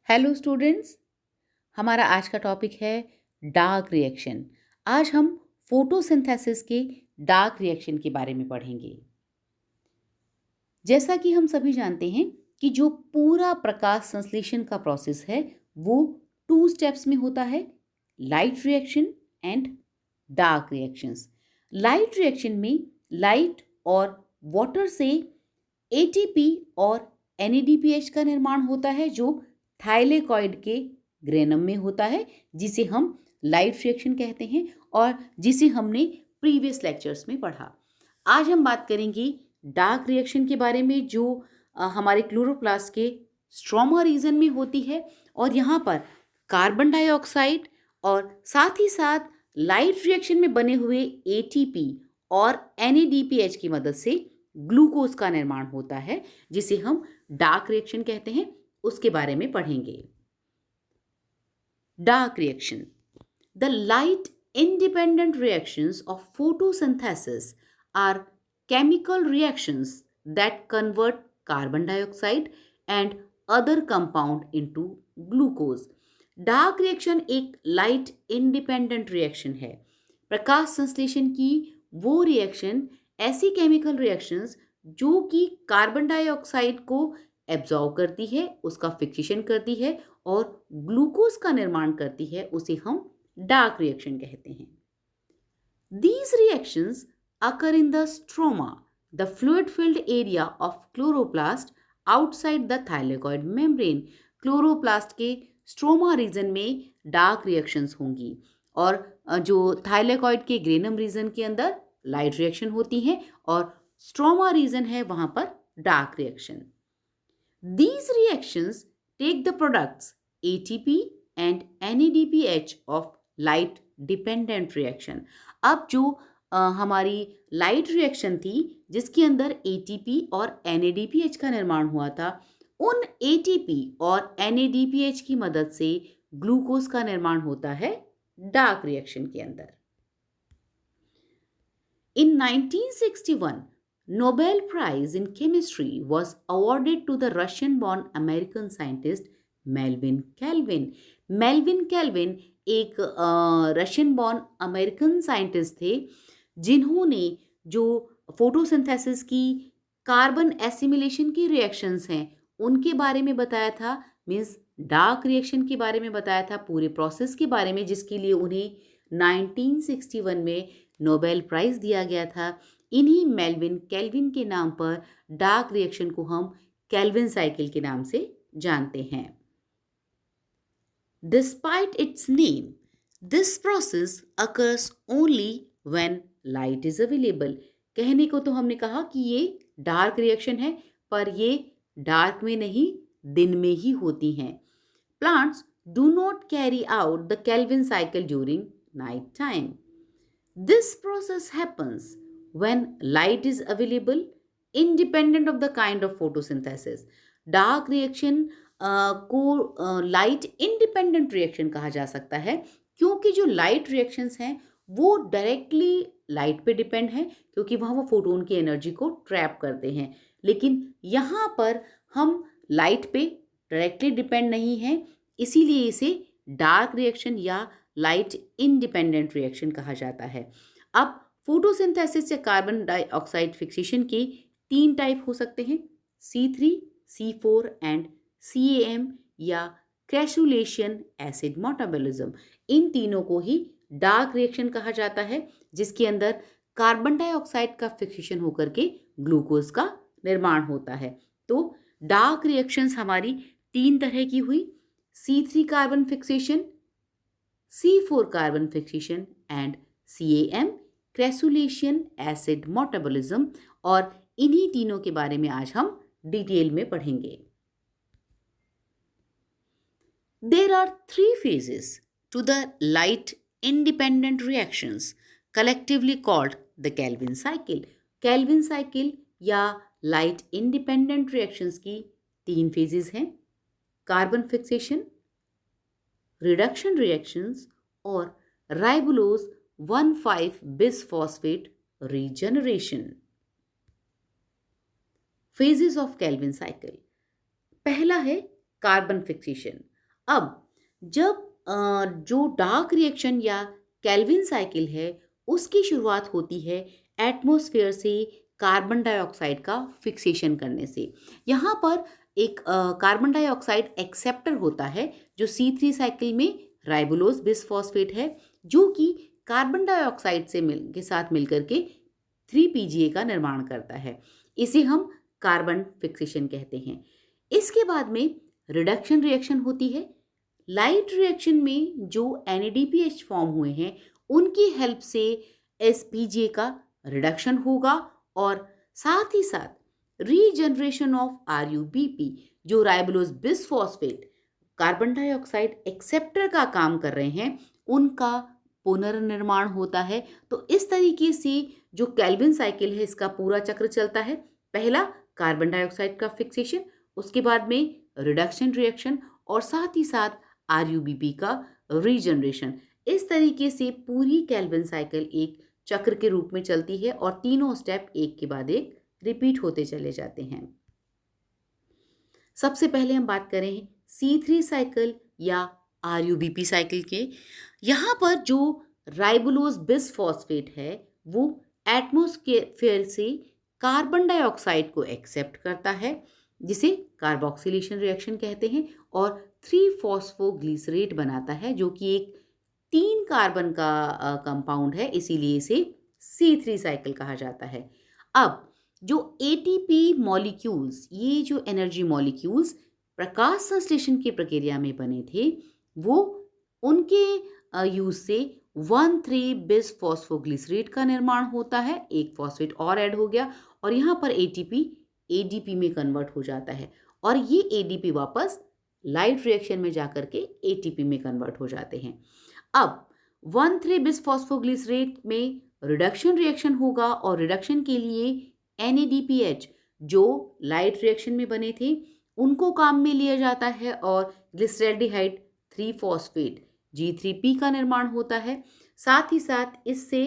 Hello students. हमारा आज का टॉपिक है डार्क रिएक्शन। आज हम फोटोसिंथेसिस के डार्क रिएक्शन के बारे में पढ़ेंगे। जैसा कि हम सभी जानते हैं कि जो पूरा प्रकाश संश्लेषण का प्रोसेस है वो 2 स्टेप्स में होता है, light reaction and dark reactions. Light reaction में लाइट और वाटर से एटीपी और एनएडीपीएच का निर्माण होता है जो थाइलेकॉइड के ग्रेनम में होता है, जिसे हम लाइट रिएक्शन कहते हैं और जिसे हमने प्रीवियस लेक्चर्स में पढ़ा। आज हम बात करेंगे डार्क रिएक्शन के बारे में जो हमारे क्लोरोप्लास्ट के स्ट्रोमा रीजन में होती है और यहाँ पर कार्बन डाइऑक्साइड और साथ ही साथ लाइट रिएक्शन में बने हुए एटीपी और एनएडीपीएच की मदद से ग्लूकोज का निर्माण होता है, जिसे हम डार्क रिएक्शन कहते हैं। उसके बारे में पढ़ेंगे। Dark reaction, the light independent reactions of photosynthesis are chemical reactions that convert carbon dioxide and other compound into glucose. Dark reaction एक लाइट इंडिपेंडेंट रिएक्शन है। प्रकाश संश्लेषण की वो रिएक्शन ऐसी केमिकल रिएक्शंस जो कि कार्बन डाइऑक्साइड को एब्जॉर्ब करती है, उसका फिक्सेशन करती है और ग्लूकोज का निर्माण करती है, उसे हम डार्क रिएक्शन कहते हैं। These reactions occur in the stroma, the fluid-filled area of chloroplast outside the thylakoid membrane. Chloroplast के स्ट्रोमा रीजन में डार्क रिएक्शंस होंगी और जो थाइलेकॉइड के ग्रेनम रीजन के अंदर लाइट रिएक्शन होती हैं और स्ट्रोमा रीजन है वहां पर dark reaction. These reactions take the products ATP and NADPH of light dependent reaction. अब जो हमारी लाइट रिएक्शन थी जिसके अंदर एटीपी और एनएडीपीएच का निर्माण हुआ था, उन एटीपी और एनएडीपीएच की मदद से ग्लूकोज का निर्माण होता है डार्क रिएक्शन के अंदर। In 1961, Nobel Prize in Chemistry was awarded to the Russian-born American scientist Melvin Kelvin. Melvin Calvin एक रशियन बॉर्न अमेरिकन साइंटिस्ट थे जिन्होंने जो फोटोसिंथेसिस की कार्बन एसिमिलेशन की रिएक्शंस हैं उनके बारे में बताया था, मीन्स डार्क रिएक्शन के बारे में बताया था, पूरे प्रोसेस के बारे में, जिसके लिए उन्हें 1961 में नोबेल प्राइज दिया गया था। इन्हीं मेल्विन कैल्विन के नाम पर डार्क रिएक्शन को हम कैल्विन साइकिल के नाम से जानते हैं। Despite its name, this process occurs only when light is available. कहने को तो हमने कहा कि ये डार्क रिएक्शन है, पर ये डार्क में नहीं, दिन में ही होती हैं। Plants do not carry out the Kelvin cycle during night time. This process happens when light is available, independent of the kind of photosynthesis. Dark reaction को लाइट इंडिपेंडेंट रिएक्शन कहा जा सकता है क्योंकि जो लाइट रिएक्शंस हैं वो directly light पे डिपेंड है क्योंकि वहाँ वो फोटोन की एनर्जी को ट्रैप करते हैं, लेकिन यहाँ पर हम लाइट पे डायरेक्टली डिपेंड नहीं हैं, इसीलिए इसे डार्क रिएक्शन या लाइट इंडिपेंडेंट रिएक्शन कहा जाता है। अब फोटोसिंथेसिस या कार्बन डाइऑक्साइड फिक्सेशन के 3 टाइप हो सकते हैं, C3, C4 एंड CAM या क्रैसुलेशन एसिड मेटाबॉलिज्म। इन तीनों को ही डार्क रिएक्शन कहा जाता है जिसके अंदर कार्बन डाइऑक्साइड का फिक्सेशन होकर के ग्लूकोज का निर्माण होता है। तो डार्क रिएक्शंस हमारी 3 तरह की हुई, C3 carbon fixation, C4 carbon fixation and CAM crassulacean acid metabolism, और इन्हीं तीनों के बारे में आज हम डिटेल में पढ़ेंगे। There are 3 phases to the light independent reactions collectively called the Kelvin cycle. Kelvin cycle या light independent reactions की 3 phases हैं, कार्बन फिक्सेशन, रिडक्शन रिएक्शंस और राइबोलोज 1,5 bisphosphate regeneration. Phases of Calvin cycle. पहला है कार्बन फिक्सेशन। अब जब जो dark reaction या केल्विन साइकिल है उसकी शुरुआत होती है एटमॉस्फेयर से कार्बन डाइऑक्साइड का फिक्सेशन करने से। यहाँ पर एक कार्बन डाइऑक्साइड एक्सेप्टर होता है जो C3 साइकिल में राइबोलोज बिसफॉस्फेट है, जो कि कार्बन डाइऑक्साइड से मिल के साथ मिलकर के 3 PGA का निर्माण करता है। इसे हम कार्बन फिक्सेशन कहते हैं। इसके बाद में रिडक्शन रिएक्शन होती है। लाइट रिएक्शन में जो NADPH फॉर्म हुए हैं उनकी हेल्प से SPGA का रिडक्शन होगा और साथ ही साथ रीजनरेशन ऑफ RUBP जो राइबोलोज बिसफॉस्फेट कार्बन डाइऑक्साइड एक्सेप्टर का काम कर रहे हैं उनका पुनर्निर्माण होता है। तो इस तरीके से जो केल्विन साइकिल है इसका पूरा चक्र चलता है। पहला कार्बन डाइऑक्साइड का फिक्सेशन, उसके बाद में रिडक्शन रिएक्शन और साथ ही साथ RUBP का रीजनरेशन। इस तरीके से पूरी केल्विन साइकिल एक चक्र के रूप में चलती है और तीनों स्टेप एक के बाद एक रिपीट होते चले जाते हैं। सबसे पहले हम बात करें C3 साइकिल या RUBP साइकिल के। यहाँ पर जो राइबोलोज बिसफॉस्फेट है वो एटमॉस्फेयर से कार्बन डाइऑक्साइड को एक्सेप्ट करता है जिसे कार्बोक्सिलेशन रिएक्शन कहते हैं और 3 फॉस्फोग्लिसरेट बनाता है जो कि एक 3 कार्बन का कंपाउंड है, इसीलिए इसे C3 साइकिल कहा जाता है। अब जो ATP मॉलिक्यूल्स, ये जो एनर्जी मॉलिक्यूल्स प्रकाश संश्लेषण की प्रक्रिया में बने थे वो उनके यूज से 1,3 बिस फॉस्फोग्लिसरेट का निर्माण होता है। एक फॉस्फेट और ऐड हो गया और यहाँ पर ATP ADP में कन्वर्ट हो जाता है और ये ADP वापस लाइट रिएक्शन में जाकर के ATP में कन्वर्ट हो जाते हैं। अब 1,3 बिस फॉस्फोग्लिसरेट में रिडक्शन रिएक्शन होगा और रिडक्शन के लिए NADPH जो लाइट रिएक्शन में बने थे उनको काम में लिया जाता है और ग्लिसरैल्डिहाइड 3 फॉस्फेट G3P का निर्माण होता है। साथ ही साथ इससे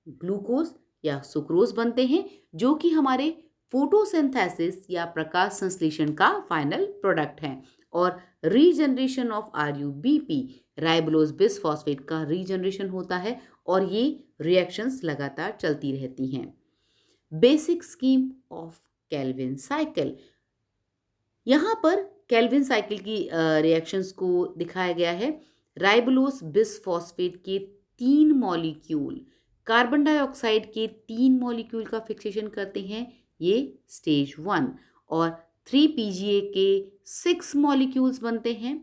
ग्लूकोज या सुक्रोज बनते हैं जो कि हमारे फोटोसिंथेसिस या प्रकाश संश्लेषण का फाइनल प्रोडक्ट है। और रीजनरेशन ऑफ RUBP राइबोलोज बिसफॉस्फेट का रीजनरेशन होता है और ये रिएक्शंस लगातार चलती रहती हैं। Basic scheme of Calvin cycle, यहाँ पर केल्विन साइकिल की रिएक्शंस को दिखाया गया है। राइबोलोज बिसफॉस्फेट के 3 मॉलिक्यूल कार्बन डाइऑक्साइड के 3 मॉलिक्यूल का फिक्सेशन करते हैं, ये स्टेज 1 और 3 PGA के 6 मॉलिक्यूल्स बनते हैं,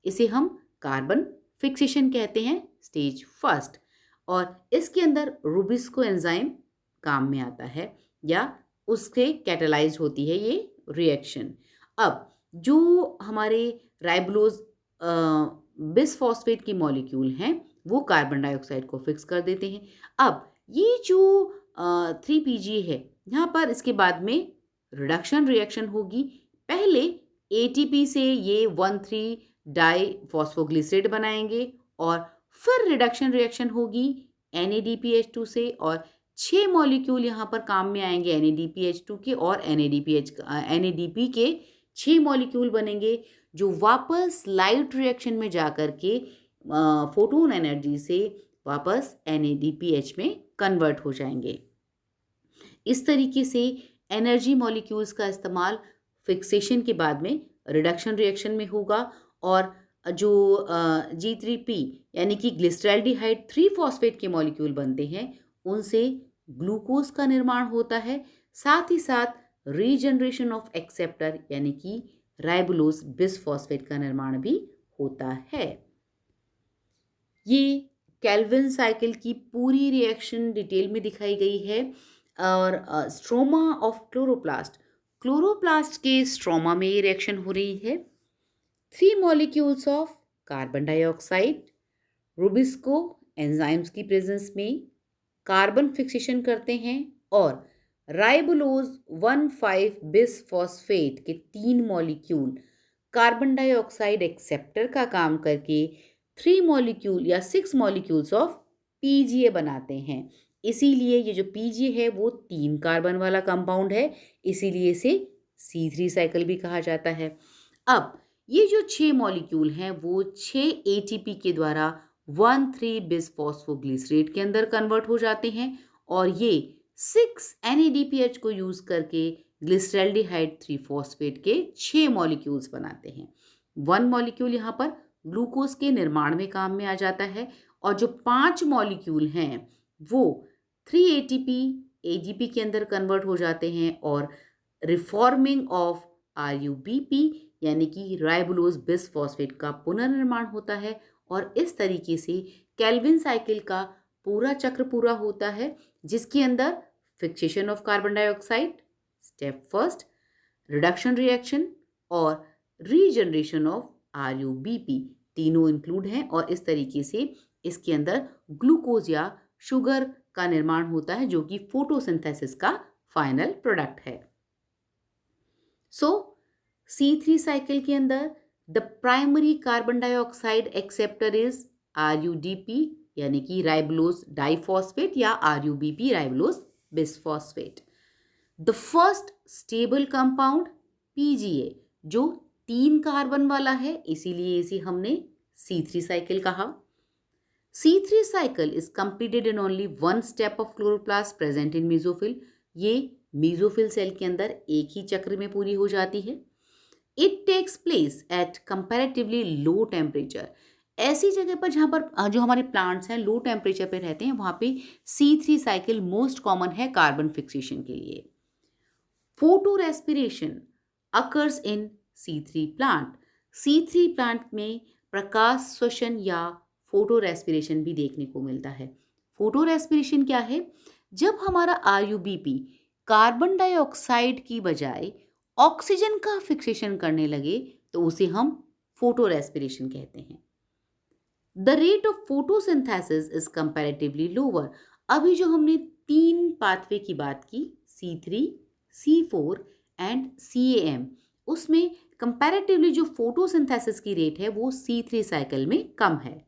इसे हम कार्बन फिक्सेशन कहते हैं, स्टेज 1। और इसके अंदर रूबिस्को एंजाइम काम में आता है या उससे कैटालाइज होती है ये रिएक्शन। अब जो हमारे राइबोलोज बिसफॉस्फेट की मॉलिक्यूल हैं वो कार्बन डाइऑक्साइड को फिक्स कर देते हैं। अब ये जो 3 PGA है यहाँ पर इसके बाद में रिडक्शन रिएक्शन होगी। पहले ATP से ये 1,3 डाई फॉस्फोग्लिसरेट बनाएंगे और फिर रिडक्शन रिएक्शन होगी NADPH2 से और 6 मॉलिक्यूल यहाँ पर काम में आएंगे NADPH2 के और NADP के 6 मॉलिक्यूल बनेंगे जो वापस लाइट रिएक्शन में जाकर के फोटोन एनर्जी से वापस NADPH में कन्वर्ट हो जाएंगे। इस तरीके से एनर्जी मॉलिक्यूल्स का इस्तेमाल फिक्सेशन के बाद में रिडक्शन रिएक्शन में होगा और जो G3P यानी कि ग्लिसरैल्डिहाइड 3 फॉस्फेट के मॉलिक्यूल बनते हैं उनसे ग्लूकोज का निर्माण होता है। साथ ही साथ रीजनरेशन ऑफ एक्सेप्टर यानी कि राइबोलोज बिसफॉस्फेट का निर्माण भी होता है। ये केल्विन साइकिल की पूरी रिएक्शन डिटेल में दिखाई गई है। और स्ट्रोमा ऑफ क्लोरोप्लास्ट के स्ट्रोमा में ये रिएक्शन हो रही है। 3 molecules of carbon dioxide rubisco enzymes की प्रेजेंस में कार्बन फिक्सेशन करते हैं और राइबोलोज 1,5 बिसफॉस्फेट के 3 मॉलिक्यूल कार्बन डाइऑक्साइड एक्सेप्टर का काम करके 3 मॉलिक्यूल या 6 मॉलिक्यूल्स ऑफ PGA बनाते हैं। इसीलिए ये जो PGA है वो 3 कार्बन वाला कंपाउंड है, इसीलिए इसे C3 साइकिल भी कहा जाता है। अब ये जो 6 मॉलिक्यूल हैं वो 6 एटीपी के द्वारा 1,3 बिसफॉस्फोग्लिसरेट के अंदर कन्वर्ट हो जाते हैं और ये 6 NADPH को यूज करके ग्लिसरैल्डिहाइड 3 फॉस्फेट के 6 मॉलिक्यूल्स बनाते हैं। 1 मॉलिक्यूल यहाँ पर ग्लूकोज के निर्माण में काम में आ जाता है और जो 5 मॉलिक्यूल हैं वो 3 ATP AGP के अंदर कन्वर्ट हो जाते हैं और रिफॉर्मिंग ऑफ RUBP यानी कि राइबोलोज बिसफॉस्फेट का पुनर्निर्माण होता है और इस तरीके से केल्विन साइकिल का पूरा चक्र पूरा होता है जिसके अंदर fixation of carbon dioxide, step first, reduction reaction और रीजनरेशन ऑफ RUBP तीनों इंक्लूड हैं और इस तरीके से इसके अंदर ग्लूकोज या शुगर का निर्माण होता है जो कि फोटोसिंथेसिस का फाइनल प्रोडक्ट है। सो C3 साइकिल के अंदर the primary carbon dioxide acceptor is RUDP यानी कि राइबोलोज डाइफॉस्फेट या RUBP राइबोलोज bisphosphate. The first stable compound PGA जो 3 कार्बन वाला है इसीलिए इसे हमने C3 साइकिल कहा। C3 cycle is completed in only one step of chloroplast present in mesophyll। ये मेसोफिल सेल के अंदर एक ही चक्र में पूरी हो जाती है। It takes place at comparatively low temperature। ऐसी जगह पर जहाँ पर जो हमारे प्लांट्स हैं लो टेम्परेचर पे रहते हैं वहाँ पे C3 साइकिल मोस्ट कॉमन है कार्बन फिक्सेशन के लिए। Photo respiration occurs in C3 plant. C3 plant में प्रकाश श्वसन या फोटो रेस्पिरेशन भी देखने को मिलता है। फोटो रेस्पिरेशन क्या है? जब हमारा RUBP कार्बन डाइऑक्साइड की बजाय ऑक्सीजन का फिक्सेशन करने लगे तो उसे हम फोटो रेस्पिरेशन कहते हैं। The rate of photosynthesis is comparatively lower. अभी जो हमने 3 पाथवे की बात की C3, C4 एंड CAM, उसमें कंपैरेटिवली जो फोटोसिंथेसिस की रेट है वो C3 साइकिल में कम है।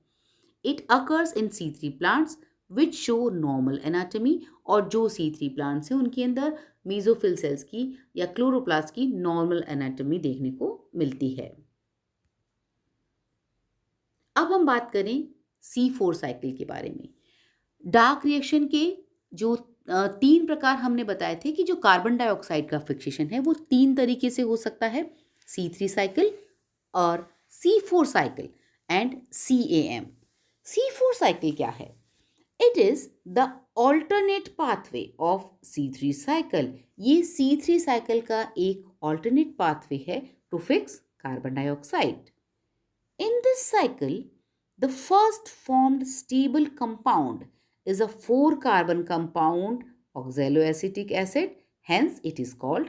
It occurs in C3 plants which show normal anatomy और जो C3 plants हैं उनके अंदर मेसोफिल सेल्स की या क्लोरोप्लास्ट की नॉर्मल एनाटॉमी देखने को मिलती है। अब हम बात करें C4 साइकिल के बारे में। डार्क रिएक्शन के जो 3 प्रकार हमने बताए थे कि जो कार्बन डाइऑक्साइड का फिक्सेशन है वो 3 तरीके से हो सकता है, C3 साइकिल और C4 cycle and CAM। C4 cycle क्या है? It is the alternate pathway of C3 cycle. ये C3 साइकिल का एक ऑल्टरनेट पाथवे है to fix carbon dioxide. In this cycle the first formed stable compound is a 4 carbon compound oxaloacetic acid, hence it is called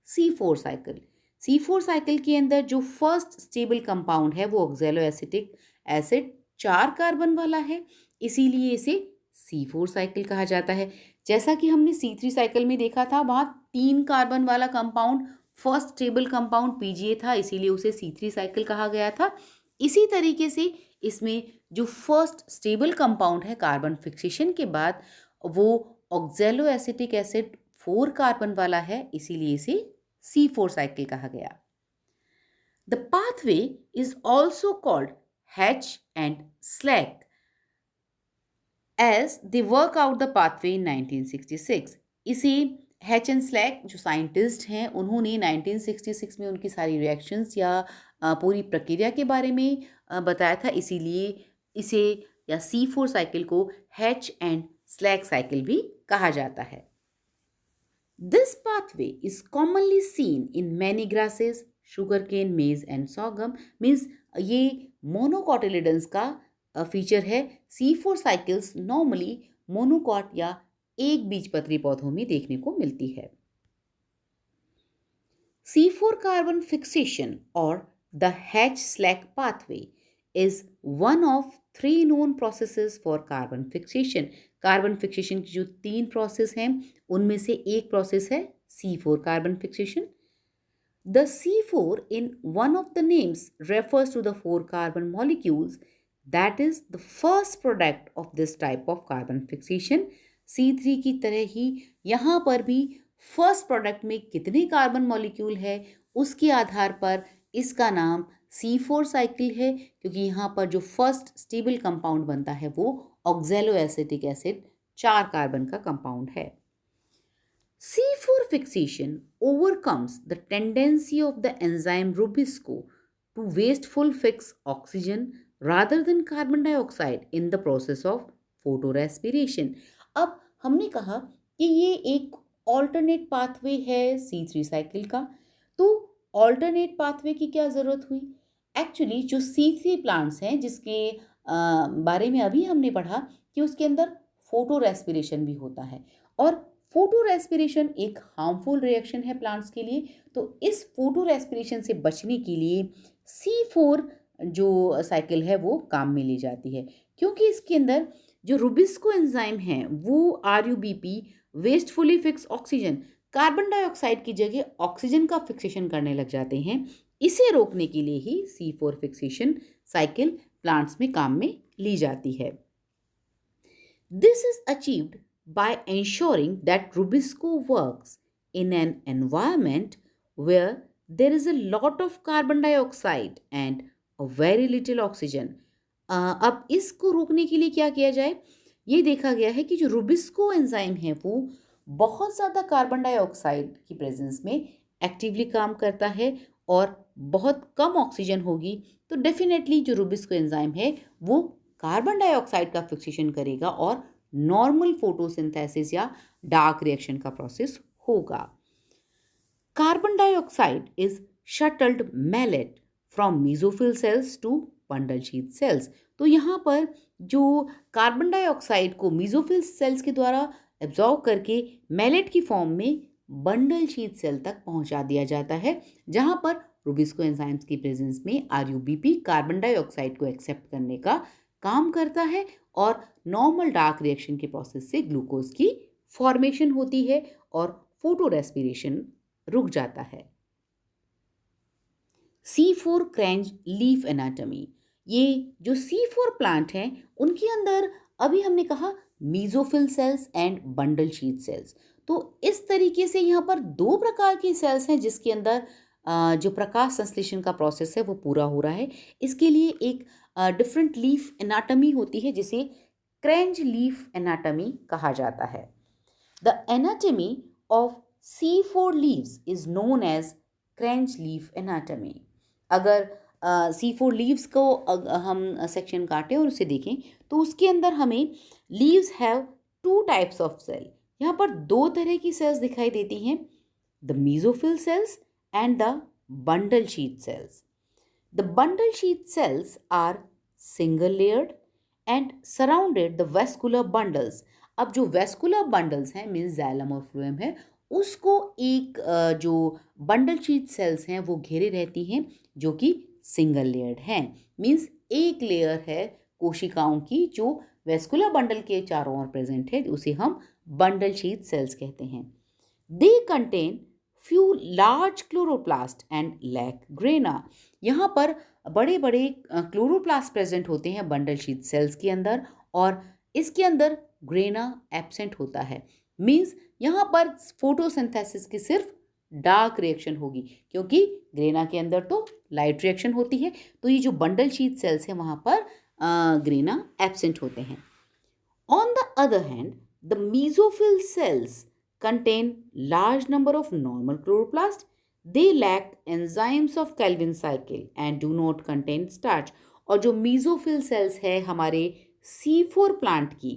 C4 cycle। C4 cycle के अंदर जो first stable compound है वो oxaloacetic acid 4 carbon वाला है इसीलिए इसे C4 cycle कहा जाता है। जैसा कि हमने C3 साइकिल में देखा था वहाँ 3 कार्बन वाला compound first stable compound PGA था इसीलिए उसे C3 साइकिल कहा गया था। इसी तरीके से इसमें जो फर्स्ट स्टेबल कंपाउंड है कार्बन फिक्सेशन के बाद वो ऑक्सैलोएसिटिक एसिड 4 कार्बन वाला है इसीलिए इसे C4 साइकिल कहा गया। The pathway is also called Hatch and Slack as they work out the pathway in 1966। इसे हैच एंड स्लैक जो साइंटिस्ट हैं उन्होंने 1966 में उनकी सारी रिएक्शंस या पूरी प्रक्रिया के बारे में बताया था इसीलिए इसे या C4 साइकिल को हैच एंड स्लैक साइकिल भी कहा जाता है। This pathway is commonly seen in many grasses, sugarcane, मेज एंड सॉगम। मीन्स ये मोनोकॉटिलिडन्स का फीचर है। C4 साइकिल्स नॉर्मली मोनोकॉट या एक बीजपत्री पौधों में देखने को मिलती है। C4 कार्बन फिक्सेशन और the hatch slack pathway is one of 3 known processes for carbon fixation। Carbon fixation की जो 3 प्रोसेस हैं उनमें से एक प्रोसेस है C4 carbon fixation. The C4 in one of the names refers to the 4 carbon molecules that is the first product of this type of carbon fixation। C3 की तरह ही यहाँ पर भी फर्स्ट प्रोडक्ट में कितने कार्बन मॉलिक्यूल है उसके आधार पर इसका नाम C4 साइकिल है क्योंकि यहाँ पर जो फर्स्ट स्टेबल कंपाउंड बनता है वो ऑक्सैलोएसिटिक एसिड 4 कार्बन का कंपाउंड है। C4 fixation overcomes the tendency of the enzyme Rubisco to wasteful fix oxygen rather than carbon dioxide in the process of photorespiration। अब हमने कहा कि ये एक ऑल्टरनेट पाथवे है C3 साइकिल का, तो ऑल्टरनेट पाथवे की क्या ज़रूरत हुई? एक्चुअली जो C3 प्लांट्स हैं जिसके बारे में अभी हमने पढ़ा कि उसके अंदर फोटो रेस्पिरेशन भी होता है और फोटो रेस्पिरेशन एक हार्मफुल रिएक्शन है प्लांट्स के लिए। तो इस फोटो रेस्पिरेशन से बचने के लिए C4 जो साइकिल है वो काम में ली जाती है, क्योंकि इसके अंदर जो रुबिस्को एंजाइम है वो RUBP wastefully fix oxygen, carbon dioxide की जगह ऑक्सीजन का फिक्सेशन करने लग जाते हैं। इसे रोकने के लिए ही C4 फिक्सेशन साइकिल प्लांट्स में काम में ली जाती है। This is achieved by ensuring that Rubisco works in an environment where there is a lot of carbon dioxide and a very little oxygen। अब इसको रोकने के लिए क्या किया जाए? ये देखा गया है कि जो रुबिस्को एंजाइम है वो बहुत ज़्यादा कार्बन डाइऑक्साइड की प्रेजेंस में एक्टिवली काम करता है और बहुत कम ऑक्सीजन होगी, तो डेफिनेटली जो रुबिस्को एंजाइम है वो कार्बन डाइऑक्साइड का फिक्सेशन करेगा और नॉर्मल फोटोसिंथेसिस या डार्क रिएक्शन का प्रोसेस होगा। Carbon dioxide is shuttled malate from mesophyll cells to bundle sheath cells. तो यहाँ पर जो कार्बन डाइऑक्साइड को मेसोफिल सेल्स के द्वारा एब्जॉर्ब करके मैलेट की फॉर्म में बंडल शीथ सेल तक पहुंचा दिया जाता है, जहाँ पर रुबिस्को एंजाइम्स की प्रेजेंस में RUBP कार्बन डाइऑक्साइड को एक्सेप्ट करने का काम करता है और नॉर्मल डार्क रिएक्शन के प्रोसेस से ग्लूकोज की फॉर्मेशन होती है और फोटो रेस्पिरेशन रुक जाता है। C4 क्रेंज लीफ एनाटॉमी, ये जो C4 प्लांट हैं उनके अंदर अभी हमने कहा mesophyll cells and bundle sheath cells. तो इस तरीके से यहाँ पर दो प्रकार की सेल्स हैं जिसके अंदर जो प्रकाश संश्लेषण का प्रोसेस है वो पूरा हो रहा है। इसके लिए एक डिफरेंट लीफ एनाटॉमी होती है जिसे क्रेंज लीफ एनाटॉमी कहा जाता है। The anatomy of C4 leaves is known as Kranz leaf anatomy. अगर C4 लीव्स को हम सेक्शन काटें और उसे देखें तो उसके अंदर हमें leaves have 2 types of cell, यहाँ पर 2 तरह की सेल्स दिखाई देती हैं, the mesophyll cells and the bundle sheath cells. The bundle sheath cells are single layered and surrounded the vascular bundles। अब जो vascular bundles हैं मीन्स xylem और phloem है उसको एक जो bundle sheath cells हैं वो घेरे रहती हैं जो कि single layered हैं, मीन्स एक लेयर है कोशिकाओं की जो vascular bundle के चारों ओर प्रेजेंट है, उसे हम bundle sheath cells कहते हैं। They contain few large chloroplast and lack grana। यहाँ पर बड़े बड़े क्लोरोप्लास्ट प्रेजेंट होते हैं बंडल शीथ सेल्स के अंदर और इसके अंदर ग्रेना एब्सेंट होता है, मीन्स यहाँ पर फोटोसिंथेसिस की सिर्फ डार्क रिएक्शन होगी क्योंकि ग्रेना के अंदर तो लाइट रिएक्शन होती है, तो ये जो बंडल शीथ सेल्स हैं वहाँ पर ग्रेना एब्सेंट होते हैं। On the other hand the mesophyll sales contain large number of normal chloroplast। They lack enzymes of Calvin cycle and do not contain starch। और जो मेसोफिल सेल्स है हमारे C4 plant की,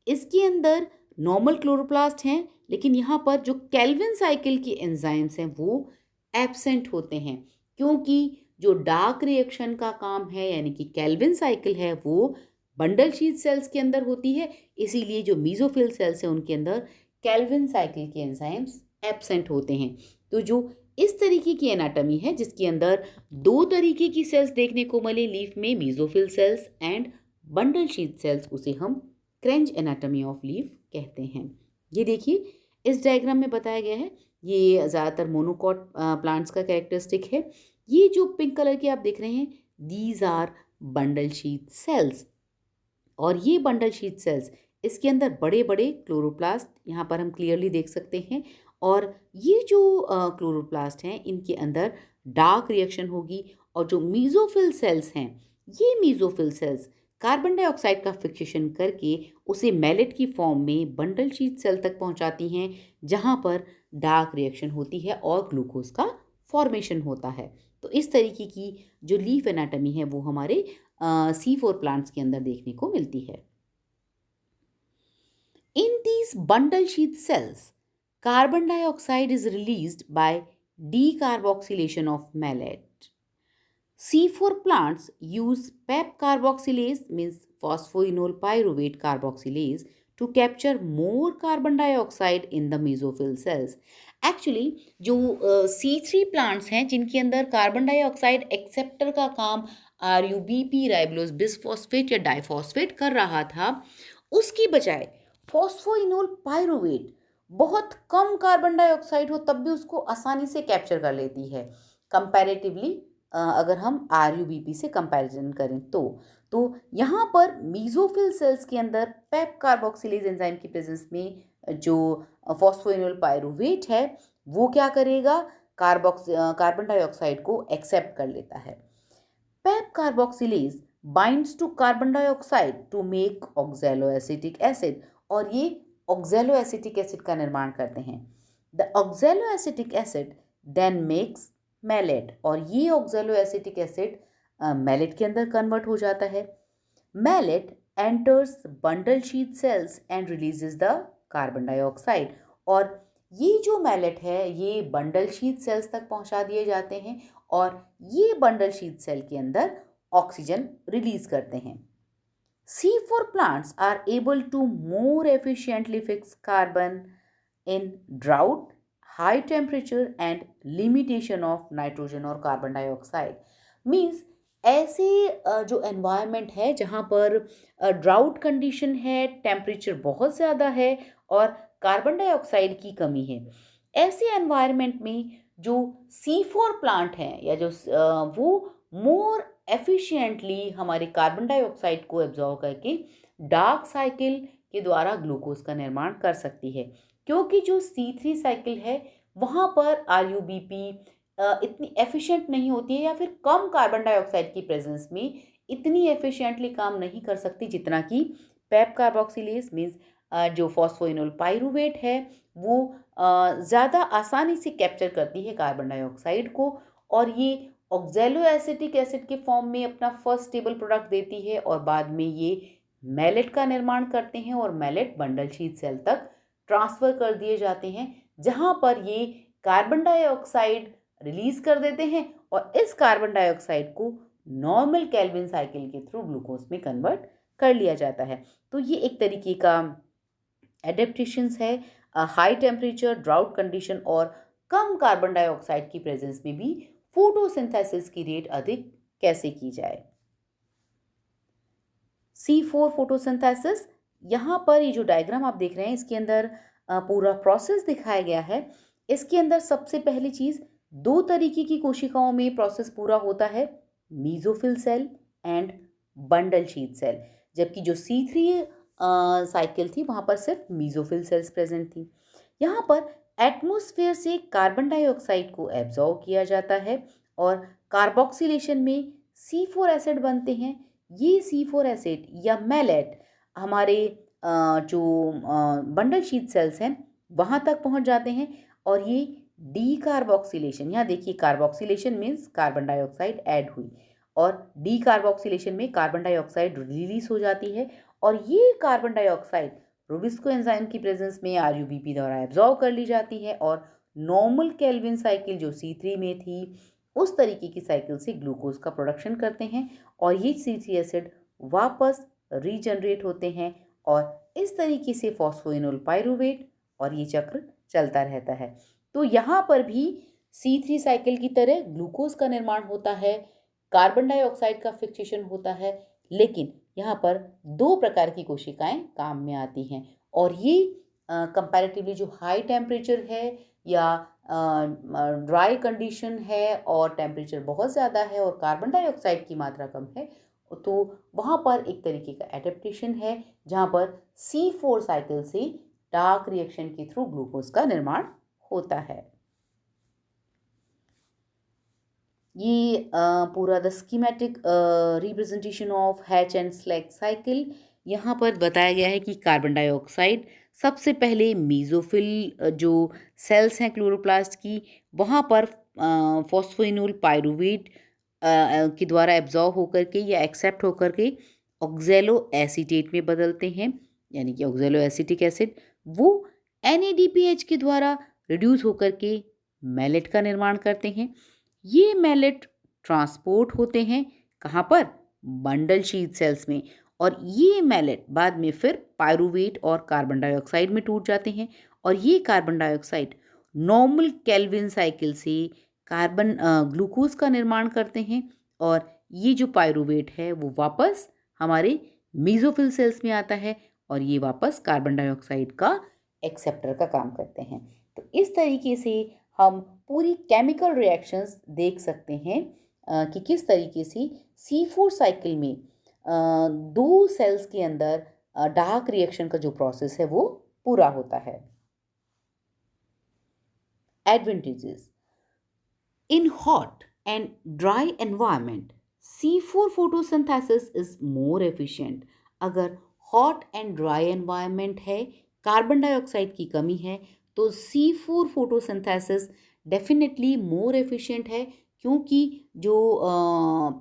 इसके अंदर नॉर्मल क्लोरोप्लास्ट हैं लेकिन यहाँ पर जो कैल्विन साइकिल की एंजाइम्स हैं वो एब्सेंट होते हैं, क्योंकि जो डार्क रिएक्शन का काम है यानी कि कैल्विन साइकिल है वो बंडल शीथ सेल्स के अंदर होती है, इसीलिए जो मेसोफिल सेल्स हैं उनके अंदर कैल्विन साइकिल के एंजाइम्स एब्सेंट होते हैं। तो जो इस तरीके की एनाटॉमी है जिसके अंदर 2 तरीके की सेल्स देखने को मिले लीफ में, mesophyll cells and bundle sheath sales, उसे हम क्रेंज एनाटॉमी ऑफ लीफ कहते हैं। ये देखिए इस डायग्राम में बताया गया है, ये ज़्यादातर मोनोकॉट प्लांट्स का कैरेक्टरिस्टिक है। ये जो पिंक कलर के आप देख रहे हैं these are bundle sheath cells और ये बंडल शीथ सेल्स इसके अंदर बड़े बड़े क्लोरोप्लास्ट यहाँ पर हम क्लियरली देख सकते हैं और ये जो क्लोरोप्लास्ट हैं इनके अंदर डार्क रिएक्शन होगी और जो मीज़ोफिल सेल्स हैं, ये मीज़ोफिल सेल्स कार्बन डाइऑक्साइड का फिक्सेशन करके उसे मैलेट की फॉर्म में बंडल शीट सेल तक पहुंचाती हैं, जहां पर डार्क रिएक्शन होती है और ग्लूकोज का फॉर्मेशन होता है। तो इस तरीके की जो लीफ एनाटॉमी है वो हमारे C4 प्लांट्स के अंदर देखने को मिलती है। In these bundle sheath cells, carbon dioxide is released by decarboxylation of malate. C4 plants use PEP carboxylase, means phosphoenol pyruvate carboxylase, to capture more carbon dioxide in the mesophyll cells. Actually, जो C3 plants हैं जिनके अंदर carbon dioxide acceptor का काम RUBP राइबोलोज bisphosphate या diphosphate कर रहा था, उसकी बजाय फॉस्फोइनोल पायरुवेट बहुत कम कार्बन डाइऑक्साइड हो तब भी उसको आसानी से कैप्चर कर लेती है कंपैरेटिवली, अगर हम RUBP से कंपैरिजन करें तो यहाँ पर मीज़ोफिल सेल्स के अंदर पेप कार्बोक्सिलेज एंजाइम की प्रेजेंस में जो फॉस्फोइनोल पायरुवेट है वो क्या करेगा, कार्बन डाइऑक्साइड को एक्सेप्ट कर लेता है। PEP carboxylase binds to carbon dioxide to make oxaloacetic acid, और ये ऑक्सैलोएसिटिक एसिड का निर्माण करते हैं। The oxaloacetic acid then makes malate, और ये ऑक्सैलोएसिटिक एसिड मैलेट के अंदर कन्वर्ट हो जाता है। Malate enters bundle sheath cells and releases the carbon dioxide, और ये जो मैलेट है ये बंडल शीथ सेल्स तक पहुंचा दिए जाते हैं और ये बंडल शीथ सेल के अंदर ऑक्सीजन रिलीज करते हैं। C4 plants are able to more efficiently fix carbon in drought, high temperature and limitation of nitrogen और carbon dioxide. Means ऐसे जो environment है जहाँ पर ड्राउट कंडीशन है, टेम्परेचर बहुत ज़्यादा है और कार्बन डाइऑक्साइड की कमी है, ऐसे एनवायरनमेंट में जो C4 प्लांट हैं या जो वो मोर एफिशिएंटली हमारे कार्बन डाइऑक्साइड को एब्जॉर्ब करके डार्क साइकिल के द्वारा ग्लूकोज का निर्माण कर सकती है, क्योंकि जो C3 साइकिल है वहाँ पर RUBP इतनी एफिशिएंट नहीं होती है या फिर कम कार्बन डाइऑक्साइड की प्रेजेंस में इतनी एफिशिएंटली काम नहीं कर सकती जितना कि पेप कार्बोक्सिलेज मीन्स जो फॉस्फोइनोल पायरुवेट है वो ज़्यादा आसानी से कैप्चर करती है कार्बन डाइऑक्साइड को, और ये ऑक्सैलोएसिटिक एसिड के फॉर्म में अपना फर्स्ट स्टेबल प्रोडक्ट देती है और बाद में ये मैलेट का निर्माण करते हैं और मैलेट बंडल शीथ सेल तक ट्रांसफ़र कर दिए जाते हैं, जहां पर ये कार्बन डाइऑक्साइड रिलीज कर देते हैं और इस कार्बन डाइऑक्साइड को नॉर्मल केल्विन साइकिल के थ्रू ग्लूकोज में कन्वर्ट कर लिया जाता है। तो ये एक तरीके का एडेप्टेशंस है हाई टेम्परेचर, ड्राउट कंडीशन और कम कार्बन डाइऑक्साइड की प्रेजेंस में भी फोटोसिंथेसिस की रेट अधिक कैसे की जाए। C4 फोटोसिंथेसिस, यहाँ पर ये जो डायग्राम आप देख रहे हैं इसके अंदर पूरा प्रोसेस दिखाया गया है। इसके अंदर सबसे पहली चीज़, दो तरीके की कोशिकाओं में प्रोसेस पूरा होता है, mesophyll cell and bundle sheath cell, जबकि जो C3 साइकिल थी वहाँ पर सिर्फ मीजोफिल सेल्स प्रेजेंट थी। यहाँ पर एटमॉस्फेयर से कार्बन डाइऑक्साइड को एब्जॉर्ब किया जाता है और कार्बोक्सिलेशन में C4 एसिड बनते हैं। ये C4 एसिड या मैलेट हमारे जो बंडल शीथ सेल्स हैं वहाँ तक पहुँच जाते हैं और ये डीकार्बोक्सिलेशन, यहाँ देखिए carboxylation means carbon dioxide add हुई और डीकार्बोक्सिलेशन में कार्बन डाइऑक्साइड रिलीज हो जाती है और ये कार्बन डाइऑक्साइड रोबिस्को एंजाइम की प्रेजेंस में RUBP द्वारा एब्जॉर्ब कर ली जाती है और नॉर्मल केल्विन साइकिल जो C3 में थी उस तरीके की साइकिल से ग्लूकोज का प्रोडक्शन करते हैं और ये C3 एसिड वापस रीजनरेट होते हैं और इस तरीके से फॉस्फोइनोल पायरुवेट और ये चक्र चलता रहता है। तो यहाँ पर भी C3 साइकिल की तरह ग्लूकोज का निर्माण होता है, कार्बन डाइऑक्साइड का फिक्सेशन होता है, लेकिन यहाँ पर दो प्रकार की कोशिकाएं काम में आती हैं और ये कंपैरेटिवली जो हाई टेम्परेचर है या ड्राई कंडीशन है और टेम्परेचर बहुत ज़्यादा है और कार्बन डाइऑक्साइड की मात्रा कम है, तो वहाँ पर एक तरीके का एडेप्टेशन है जहाँ पर C4 साइकिल से डार्क रिएक्शन के थ्रू ग्लूकोज का निर्माण होता है। ये पूरा the schematic representation of hatch and slag cycle, यहाँ पर बताया गया है कि कार्बन डाइऑक्साइड सबसे पहले मीज़ोफिल जो सेल्स हैं क्लोरोप्लास्ट की, वहाँ पर फॉस्फोइनोल पायरुवेट के द्वारा एब्जॉर्ब होकर के या एक्सेप्ट होकर के ऑक्जेलो एसीटेट में बदलते हैं, यानी कि ऑक्जेलो एसिटिक एसिड। वो NADPH के द्वारा रिड्यूस होकर के मैलेट का निर्माण करते हैं। ये मैलेट ट्रांसपोर्ट होते हैं कहाँ पर? बंडल शीथ सेल्स में। और ये मैलेट बाद में फिर पायरुवेट और कार्बन डाइऑक्साइड में टूट जाते हैं। और ये carbon dioxide normal Calvin cycle से कार्बन ग्लूकोज का निर्माण करते हैं। और ये जो पायरुवेट है वो वापस हमारे मीजोफिल सेल्स में आता है और ये वापस कार्बन डाइऑक्साइड का एक्सेप्टर का काम करते हैं। तो इस तरीके से हम पूरी केमिकल रिएक्शंस देख सकते हैं कि किस तरीके से C4 साइकिल में दो सेल्स के अंदर डार्क रिएक्शन का जो प्रोसेस है वो पूरा होता है। Advantages: in hot and dry environment, C4 photosynthesis is more efficient. अगर hot and dry environment है, कार्बन डाइऑक्साइड की कमी है, तो C4 photosynthesis definitely more efficient है, क्योंकि जो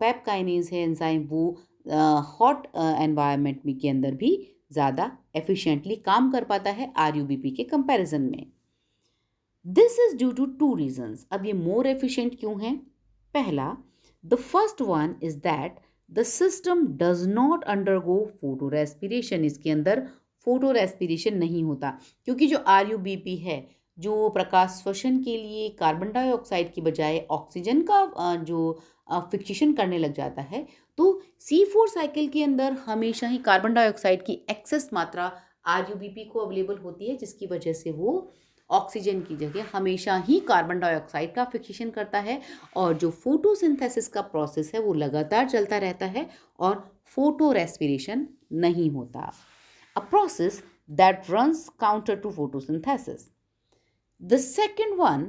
पेप्टाइनेज है एंजाइम वो हॉट एनवायरनमेंट में के अंदर भी ज़्यादा एफिशिएंटली काम कर पाता है RUBP के कंपैरिजन में। This is due to two reasons. अब ये मोर एफिशिएंट क्यों है? पहला, the first one is that the system does not undergo photo respiration. इसके अंदर फोटो रेस्पिरेशन नहीं होता, क्योंकि जो RUBP है जो प्रकाश श्वसन के लिए कार्बन डाइऑक्साइड की बजाय ऑक्सीजन का जो फिक्सेशन करने लग जाता है, तो C4 साइकिल के अंदर हमेशा ही कार्बन डाइऑक्साइड की एक्सेस मात्रा RUBP को अवेलेबल होती है, जिसकी वजह से वो ऑक्सीजन की जगह हमेशा ही कार्बन डाइऑक्साइड का फिक्सेशन करता है। और जो फोटोसिंथेसिस का प्रोसेस है वो लगातार चलता रहता है और फोटो रेस्पिरेशन नहीं होता। A process that runs counter to photosynthesis. The second one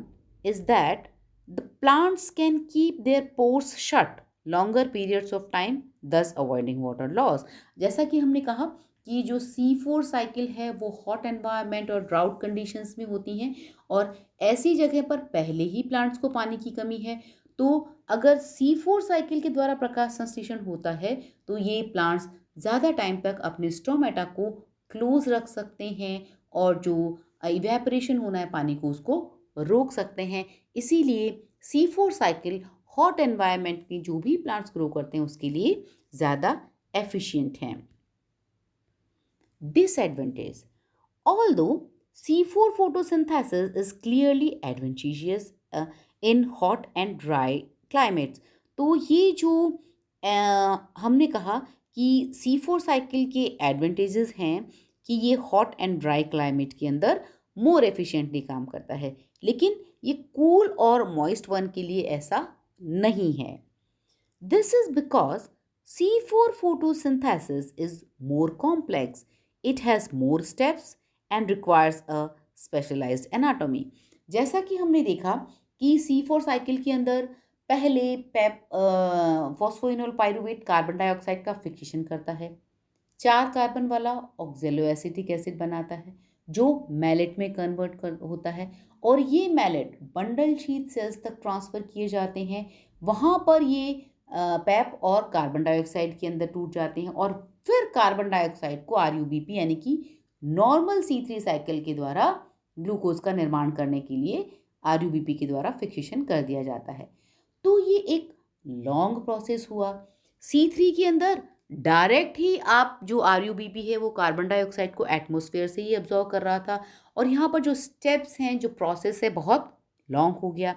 is that the plants can keep their pores shut longer periods of time, thus avoiding water loss. जैसा कि हमने कहा कि जो C4 साइकिल है वो हॉट एनवायरनमेंट और drought conditions में होती हैं, और ऐसी जगह पर पहले ही प्लांट्स को पानी की कमी है, तो अगर C4 साइकिल के द्वारा प्रकाश संश्लेषण होता है तो ये प्लांट्स ज़्यादा टाइम तक अपने स्टोमेटा को क्लोज रख सकते हैं और जो इवेपोरेशन होना है पानी को उसको रोक सकते हैं। इसीलिए C4 साइकिल हॉट एनवायरनमेंट में जो भी प्लांट्स ग्रो करते हैं उसके लिए ज़्यादा एफिशिएंट हैं। Disadvantage: although C4 photosynthesis is clearly advantageous in hot and dry climates, तो ये जो हमने कहा कि C4 साइकिल के एडवांटेजेस हैं कि ये हॉट एंड ड्राई क्लाइमेट के अंदर मोर एफिशिएंटली काम करता है, लेकिन ये कूल और मॉइस्ट वन के लिए ऐसा नहीं है। This is because C4 photosynthesis is more complex. It has more steps and requires a specialized anatomy. जैसा कि हमने देखा कि C4 साइकिल के अंदर पहले फॉस्फोइनोल पायरुवेट कार्बन डाइऑक्साइड का फिक्सेशन करता है, 4 कार्बन वाला ऑक्जेलो एसिटिक एसिड बनाता है जो मैलेट में कन्वर्ट होता है, और ये मैलेट बंडल शीथ सेल्स तक ट्रांसफ़र किए जाते हैं। वहाँ पर ये पैप और कार्बन डाइऑक्साइड के अंदर टूट जाते हैं और फिर कार्बन डाइऑक्साइड को RUBP यानी कि नॉर्मल C3 साइकिल के द्वारा ग्लूकोज का निर्माण करने के लिए RUBP के द्वारा फिक्सेशन कर दिया जाता है। तो ये एक लॉन्ग प्रोसेस हुआ। C3 के अंदर डायरेक्ट ही आप जो RUBP है वो कार्बन डाइऑक्साइड को एटमॉस्फेयर से ही एब्जॉर्ब कर रहा था, और यहाँ पर जो स्टेप्स हैं जो प्रोसेस है बहुत लॉन्ग हो गया।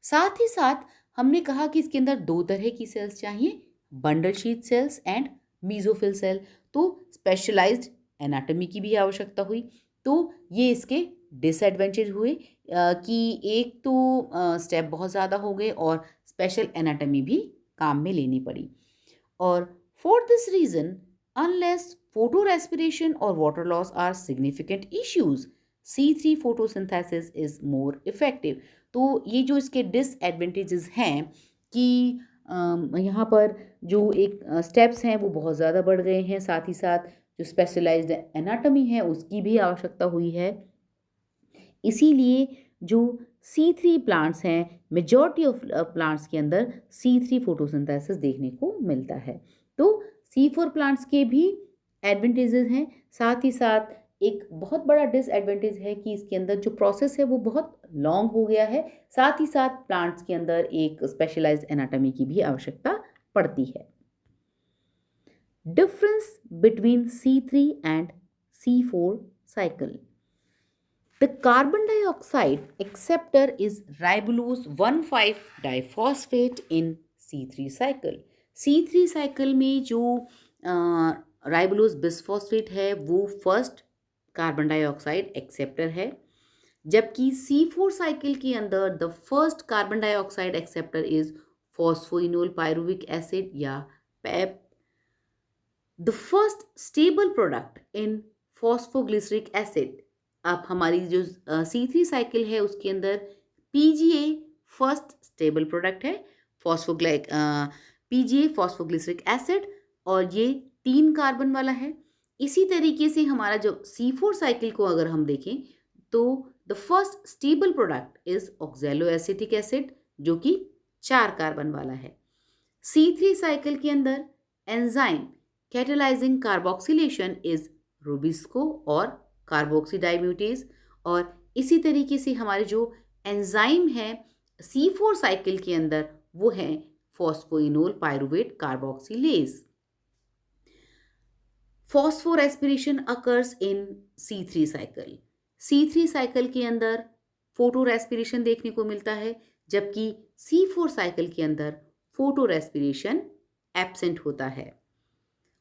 साथ ही साथ हमने कहा कि इसके अंदर 2 तरह की सेल्स चाहिए, bundle sheath cells and mesophyll cell. तो स्पेशलाइज्ड एनाटॉमी की भी आवश्यकता हुई। तो ये इसके डिसएडवांटेज हुए कि एक तो स्टेप बहुत ज़्यादा हो गए और स्पेशल एनाटॉमी भी काम में लेनी पड़ी। और for this reason, unless photorespiration और water loss are significant issues, C3 photosynthesis is more effective. तो ये जो इसके डिसएडवांटेजेस हैं कि यहाँ पर जो एक स्टेप्स हैं वो बहुत ज़्यादा बढ़ गए हैं, साथ ही साथ जो स्पेशलाइज्ड एनाटॉमी है उसकी भी आवश्यकता हुई है। इसीलिए जो C3 प्लांट्स हैं, मेजॉरिटी ऑफ प्लांट्स के अंदर C3 फोटोसिंथेसिस देखने को मिलता है। तो C4 प्लांट्स के भी एडवांटेजेस हैं, साथ ही साथ एक बहुत बड़ा डिसएडवांटेज है कि इसके अंदर जो प्रोसेस है वो बहुत लॉन्ग हो गया है, साथ ही साथ प्लांट्स के अंदर एक स्पेशलाइज्ड एनाटॉमी की भी आवश्यकता पड़ती है। Difference between C3 and C4 cycle. The carbon dioxide acceptor is ribulose 1,5-diphosphate in C3 cycle. C3 cycle में जो राइबुलोज बिसफॉस्फेट है वो फर्स्ट कार्बन डाइऑक्साइड एक्सेप्टर है, जबकि C4 साइकिल के अंदर the first carbon dioxide acceptor is phosphoenol pyruvic acid या PEP. The first stable product in phosphoglyceric acid. अब हमारी जो C3 साइकिल है उसके अंदर PGA फर्स्ट स्टेबल प्रोडक्ट है, PGA फॉस्फोग्लिसरिक एसिड, और ये 3 कार्बन वाला है। इसी तरीके से हमारा जो C4 साइकिल को अगर हम देखें तो the first stable product is oxaloacetic acid जो कि 4 कार्बन वाला है। C3 साइकिल के अंदर एंजाइम कैटालाइजिंग कार्बोक्सिलेशन इज रूबिस्को और कार्बोक्सी डाइम्यूटेज, और इसी तरीके से हमारे जो एंजाइम है C4 साइकिल के अंदर वो है phosphoenol pyruvate carboxylase. Phosphorespiration occurs in C3 cycle. C3 cycle के अंदर फोटो रेस्पिरेशन देखने को मिलता है, जबकि C4 साइकिल के अंदर फोटो रेस्पिरेशन एब्सेंट होता है।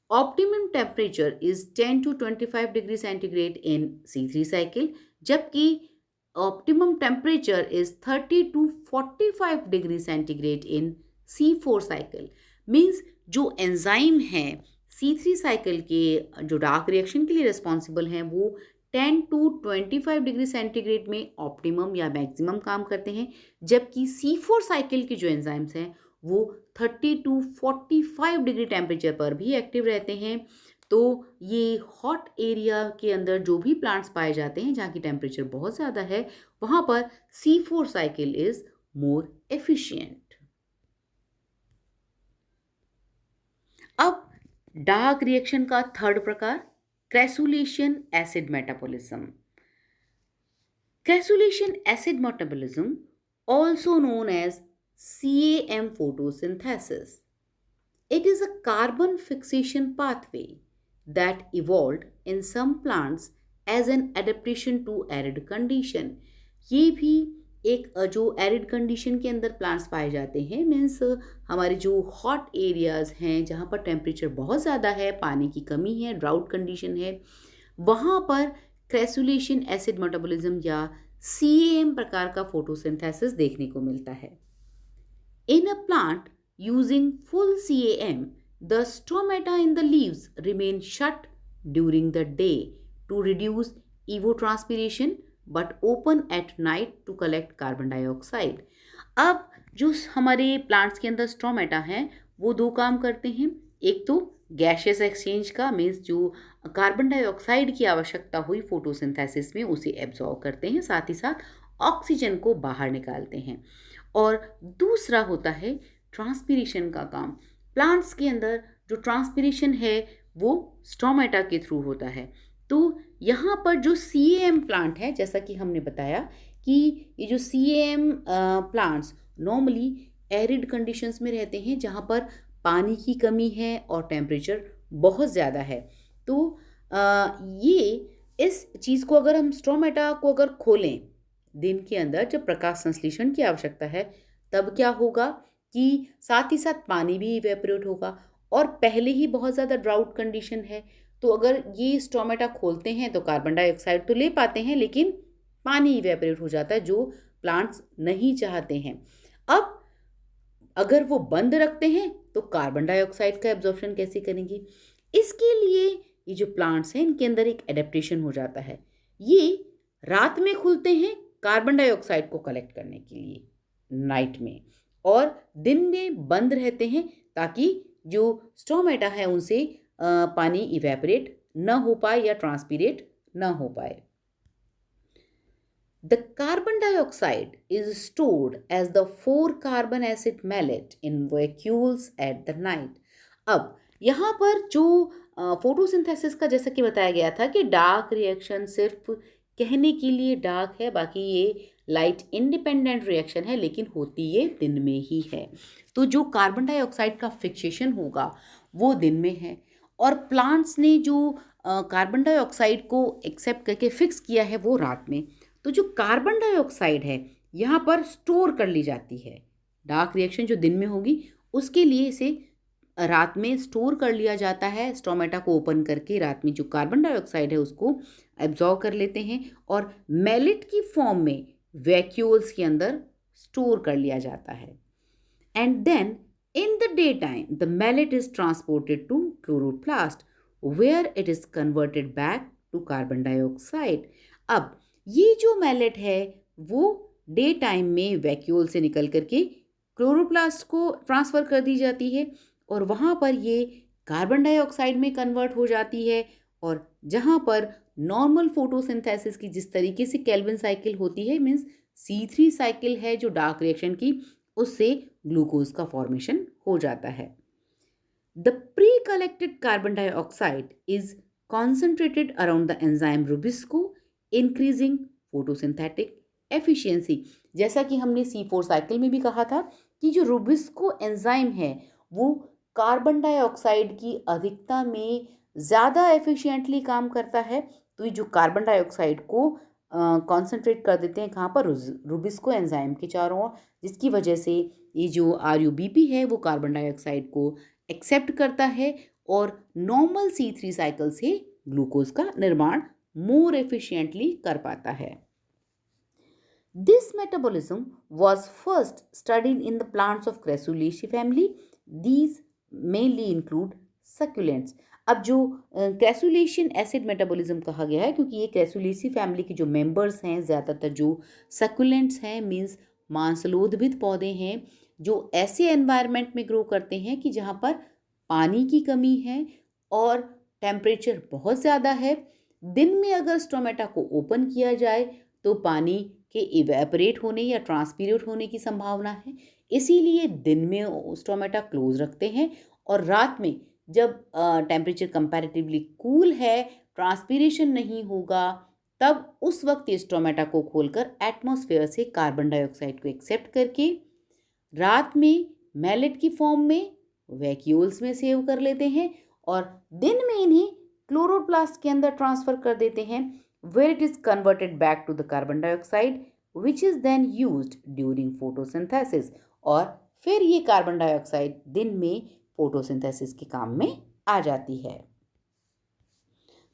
Optimum temperature is 10 to 25 degree centigrade in C3 cycle, जबकि optimum temperature is 30 to 45 degree centigrade in C4 cycle. Means जो एंजाइम है C3 साइकिल के जो डार्क रिएक्शन के लिए रिस्पॉन्सिबल हैं वो 10 to 25 डिग्री सेंटीग्रेड में ऑप्टिमम या मैक्सिमम काम करते हैं, जबकि C4 साइकिल के जो एंजाइम्स हैं वो 30 to 45 डिग्री टेम्परेचर पर भी एक्टिव रहते हैं। तो ये हॉट एरिया के अंदर जो भी प्लांट्स पाए जाते हैं जहाँ की टेम्परेचर बहुत ज़्यादा है वहाँ पर C4 cycle is more efficient. अब डार्क रिएक्शन का थर्ड प्रकार, crassulacean acid metabolism. Crassulacean acid metabolism also known as CAM photosynthesis. It is a carbon fixation pathway that evolved in some plants as an adaptation to arid condition. ये भी एक जो arid condition के अंदर plants पाए जाते हैं, means हमारे जो हॉट एरियाज़ हैं जहाँ पर टेम्परेचर बहुत ज़्यादा है, पानी की कमी है, ड्राउट कंडीशन है, वहाँ पर क्रेसुलेशन एसिड मेटाबॉलिज्म या CAM प्रकार का फोटोसिंथेसिस देखने को मिलता है। In a plant using full CAM, the stomata in the leaves remain shut during the day to reduce evapotranspiration but open at night to collect carbon dioxide. अब जो हमारे प्लांट्स के अंदर स्टोमेटा हैं वो 2 काम करते हैं। एक तो गैशियस एक्सचेंज का, मीन्स जो कार्बन डाइऑक्साइड की आवश्यकता हुई फोटोसिंथेसिस में उसे एब्जॉर्ब करते हैं, साथ ही साथ ऑक्सीजन को बाहर निकालते हैं। और दूसरा होता है ट्रांसपीरेशन का काम। प्लांट्स के अंदर जो ट्रांसपीरेशन है वो स्टोमेटा के थ्रू होता है। तो यहाँ पर जो CAM प्लांट है, जैसा कि हमने बताया कि ये जो CAM plants normally arid conditions में रहते हैं जहाँ पर पानी की कमी है और टेम्परेचर बहुत ज़्यादा है। तो ये इस चीज़ को अगर हम स्टोमेटा को अगर खोलें दिन के अंदर जब प्रकाश संश्लेषण की आवश्यकता है, तब क्या होगा कि साथ ही साथ पानी भी इवेपोरेट होगा, और पहले ही बहुत ज़्यादा ड्राउट कंडीशन है। तो अगर ये स्टोमेटा खोलते हैं तो कार्बन डाइऑक्साइड तो ले पाते हैं लेकिन पानी इवेपोरेट हो जाता है जो प्लांट्स नहीं चाहते हैं। अब अगर वो बंद रखते हैं तो कार्बन डाइऑक्साइड का एब्जॉर्प्शन कैसे करेंगे? इसके लिए ये जो प्लांट्स हैं इनके अंदर एक एडेप्टेशन हो जाता है। ये रात में खुलते हैं कार्बन डाइऑक्साइड को कलेक्ट करने के लिए नाइट में, और दिन में बंद रहते हैं ताकि जो स्टोमेटा है उनसे पानी इवेपोरेट न हो पाए या ट्रांसपीरेट न हो पाए। The carbon dioxide is stored as the 4 carbon acid mallet in vacuoles at the night. अब यहाँ पर जो फोटोसिंथेसिस का जैसा कि बताया गया था कि डार्क रिएक्शन सिर्फ कहने के लिए डार्क है, बाकी ये लाइट इंडिपेंडेंट रिएक्शन है, लेकिन होती ये दिन में ही है। तो जो कार्बन डाइऑक्साइड का फिक्सेशन होगा वो दिन में है, और प्लांट्स ने जो कार्बन डाइऑक्साइड को एक्सेप्ट करके फिक्स किया है वो रात में। तो जो कार्बन डाइऑक्साइड है यहाँ पर स्टोर कर ली जाती है। डार्क रिएक्शन जो दिन में होगी उसके लिए इसे रात में स्टोर कर लिया जाता है। स्टोमेटा को ओपन करके रात में जो कार्बन डाइऑक्साइड है उसको एब्जॉर्ब कर लेते हैं और मेलिट की फॉर्म में वैक्यूल्स के अंदर स्टोर कर लिया जाता है। And then in the day time the malate is transported to chloroplast where it is converted back to carbon dioxide. अब ये जो मेलेट है वो डे टाइम में वैक्यूल से निकल करके क्लोरोप्लास्ट को ट्रांसफ़र कर दी जाती है और वहाँ पर ये कार्बन डाइऑक्साइड में कन्वर्ट हो जाती है। और जहाँ पर नॉर्मल फोटोसिंथेसिस की जिस तरीके से केल्विन साइकिल होती है, मीन्स C3 साइकिल है जो डार्क रिएक्शन की, उससे ग्लूकोज का फॉर्मेशन हो जाता है। The pre collected carbon dioxide is concentrated around the enzyme Rubisco increasing photosynthetic efficiency. जैसा कि हमने C4 साइकिल में भी कहा था कि जो रुबिस्को एंजाइम है वो कार्बन डाइऑक्साइड की अधिकता में ज़्यादा एफिशिएंटली काम करता है। तो ये जो कार्बन डाइऑक्साइड को कॉन्सेंट्रेट कर देते हैं कहाँ पर, रुबिस्को एंजाइम के चारों ओर, जिसकी वजह से ये जो RUBP है वो कार्बन डाइऑक्साइड को एक्सेप्ट करता है और नॉर्मल C3 साइकिल से ग्लूकोज का निर्माण मोर एफिशिएंटली कर पाता है। This metabolism was first studied in the plants of Crassulaceae family. These mainly include succulents. अब जो क्रैसुलेशियन एसिड मेटाबॉलिज्म कहा गया है क्योंकि ये क्रैसुलेसी फैमिली के जो मेंबर्स हैं ज़्यादातर जो सकुलेंट्स हैं, मीन्स मांसलोद्भिद पौधे हैं, जो ऐसे एनवायरनमेंट में ग्रो करते हैं कि जहाँ पर पानी की कमी है और टेम्परेचर बहुत ज़्यादा है। दिन में अगर स्टोमेटा को ओपन किया जाए तो पानी के इवेपोरेट होने या ट्रांसपीरेट होने की संभावना है, इसीलिए दिन में स्टोमेटा क्लोज रखते हैं और रात में जब टेम्परेचर कंपैरेटिवली कूल है, ट्रांसपीरेशन नहीं होगा, तब उस वक्त ये स्टोमेटा को खोलकर एटमॉस्फेयर से कार्बन डाइऑक्साइड को एक्सेप्ट करके रात में मेलेट की फॉर्म में वैक्यूल्स में सेव कर लेते हैं और दिन में इन्हें क्लोरोप्लास्ट के अंदर ट्रांसफ़र कर देते हैं, where it is converted back to the carbon dioxide which is then used during photosynthesis। और फिर ये कार्बन डाइऑक्साइड दिन में फोटोसिंथेसिस के काम में आ जाती है।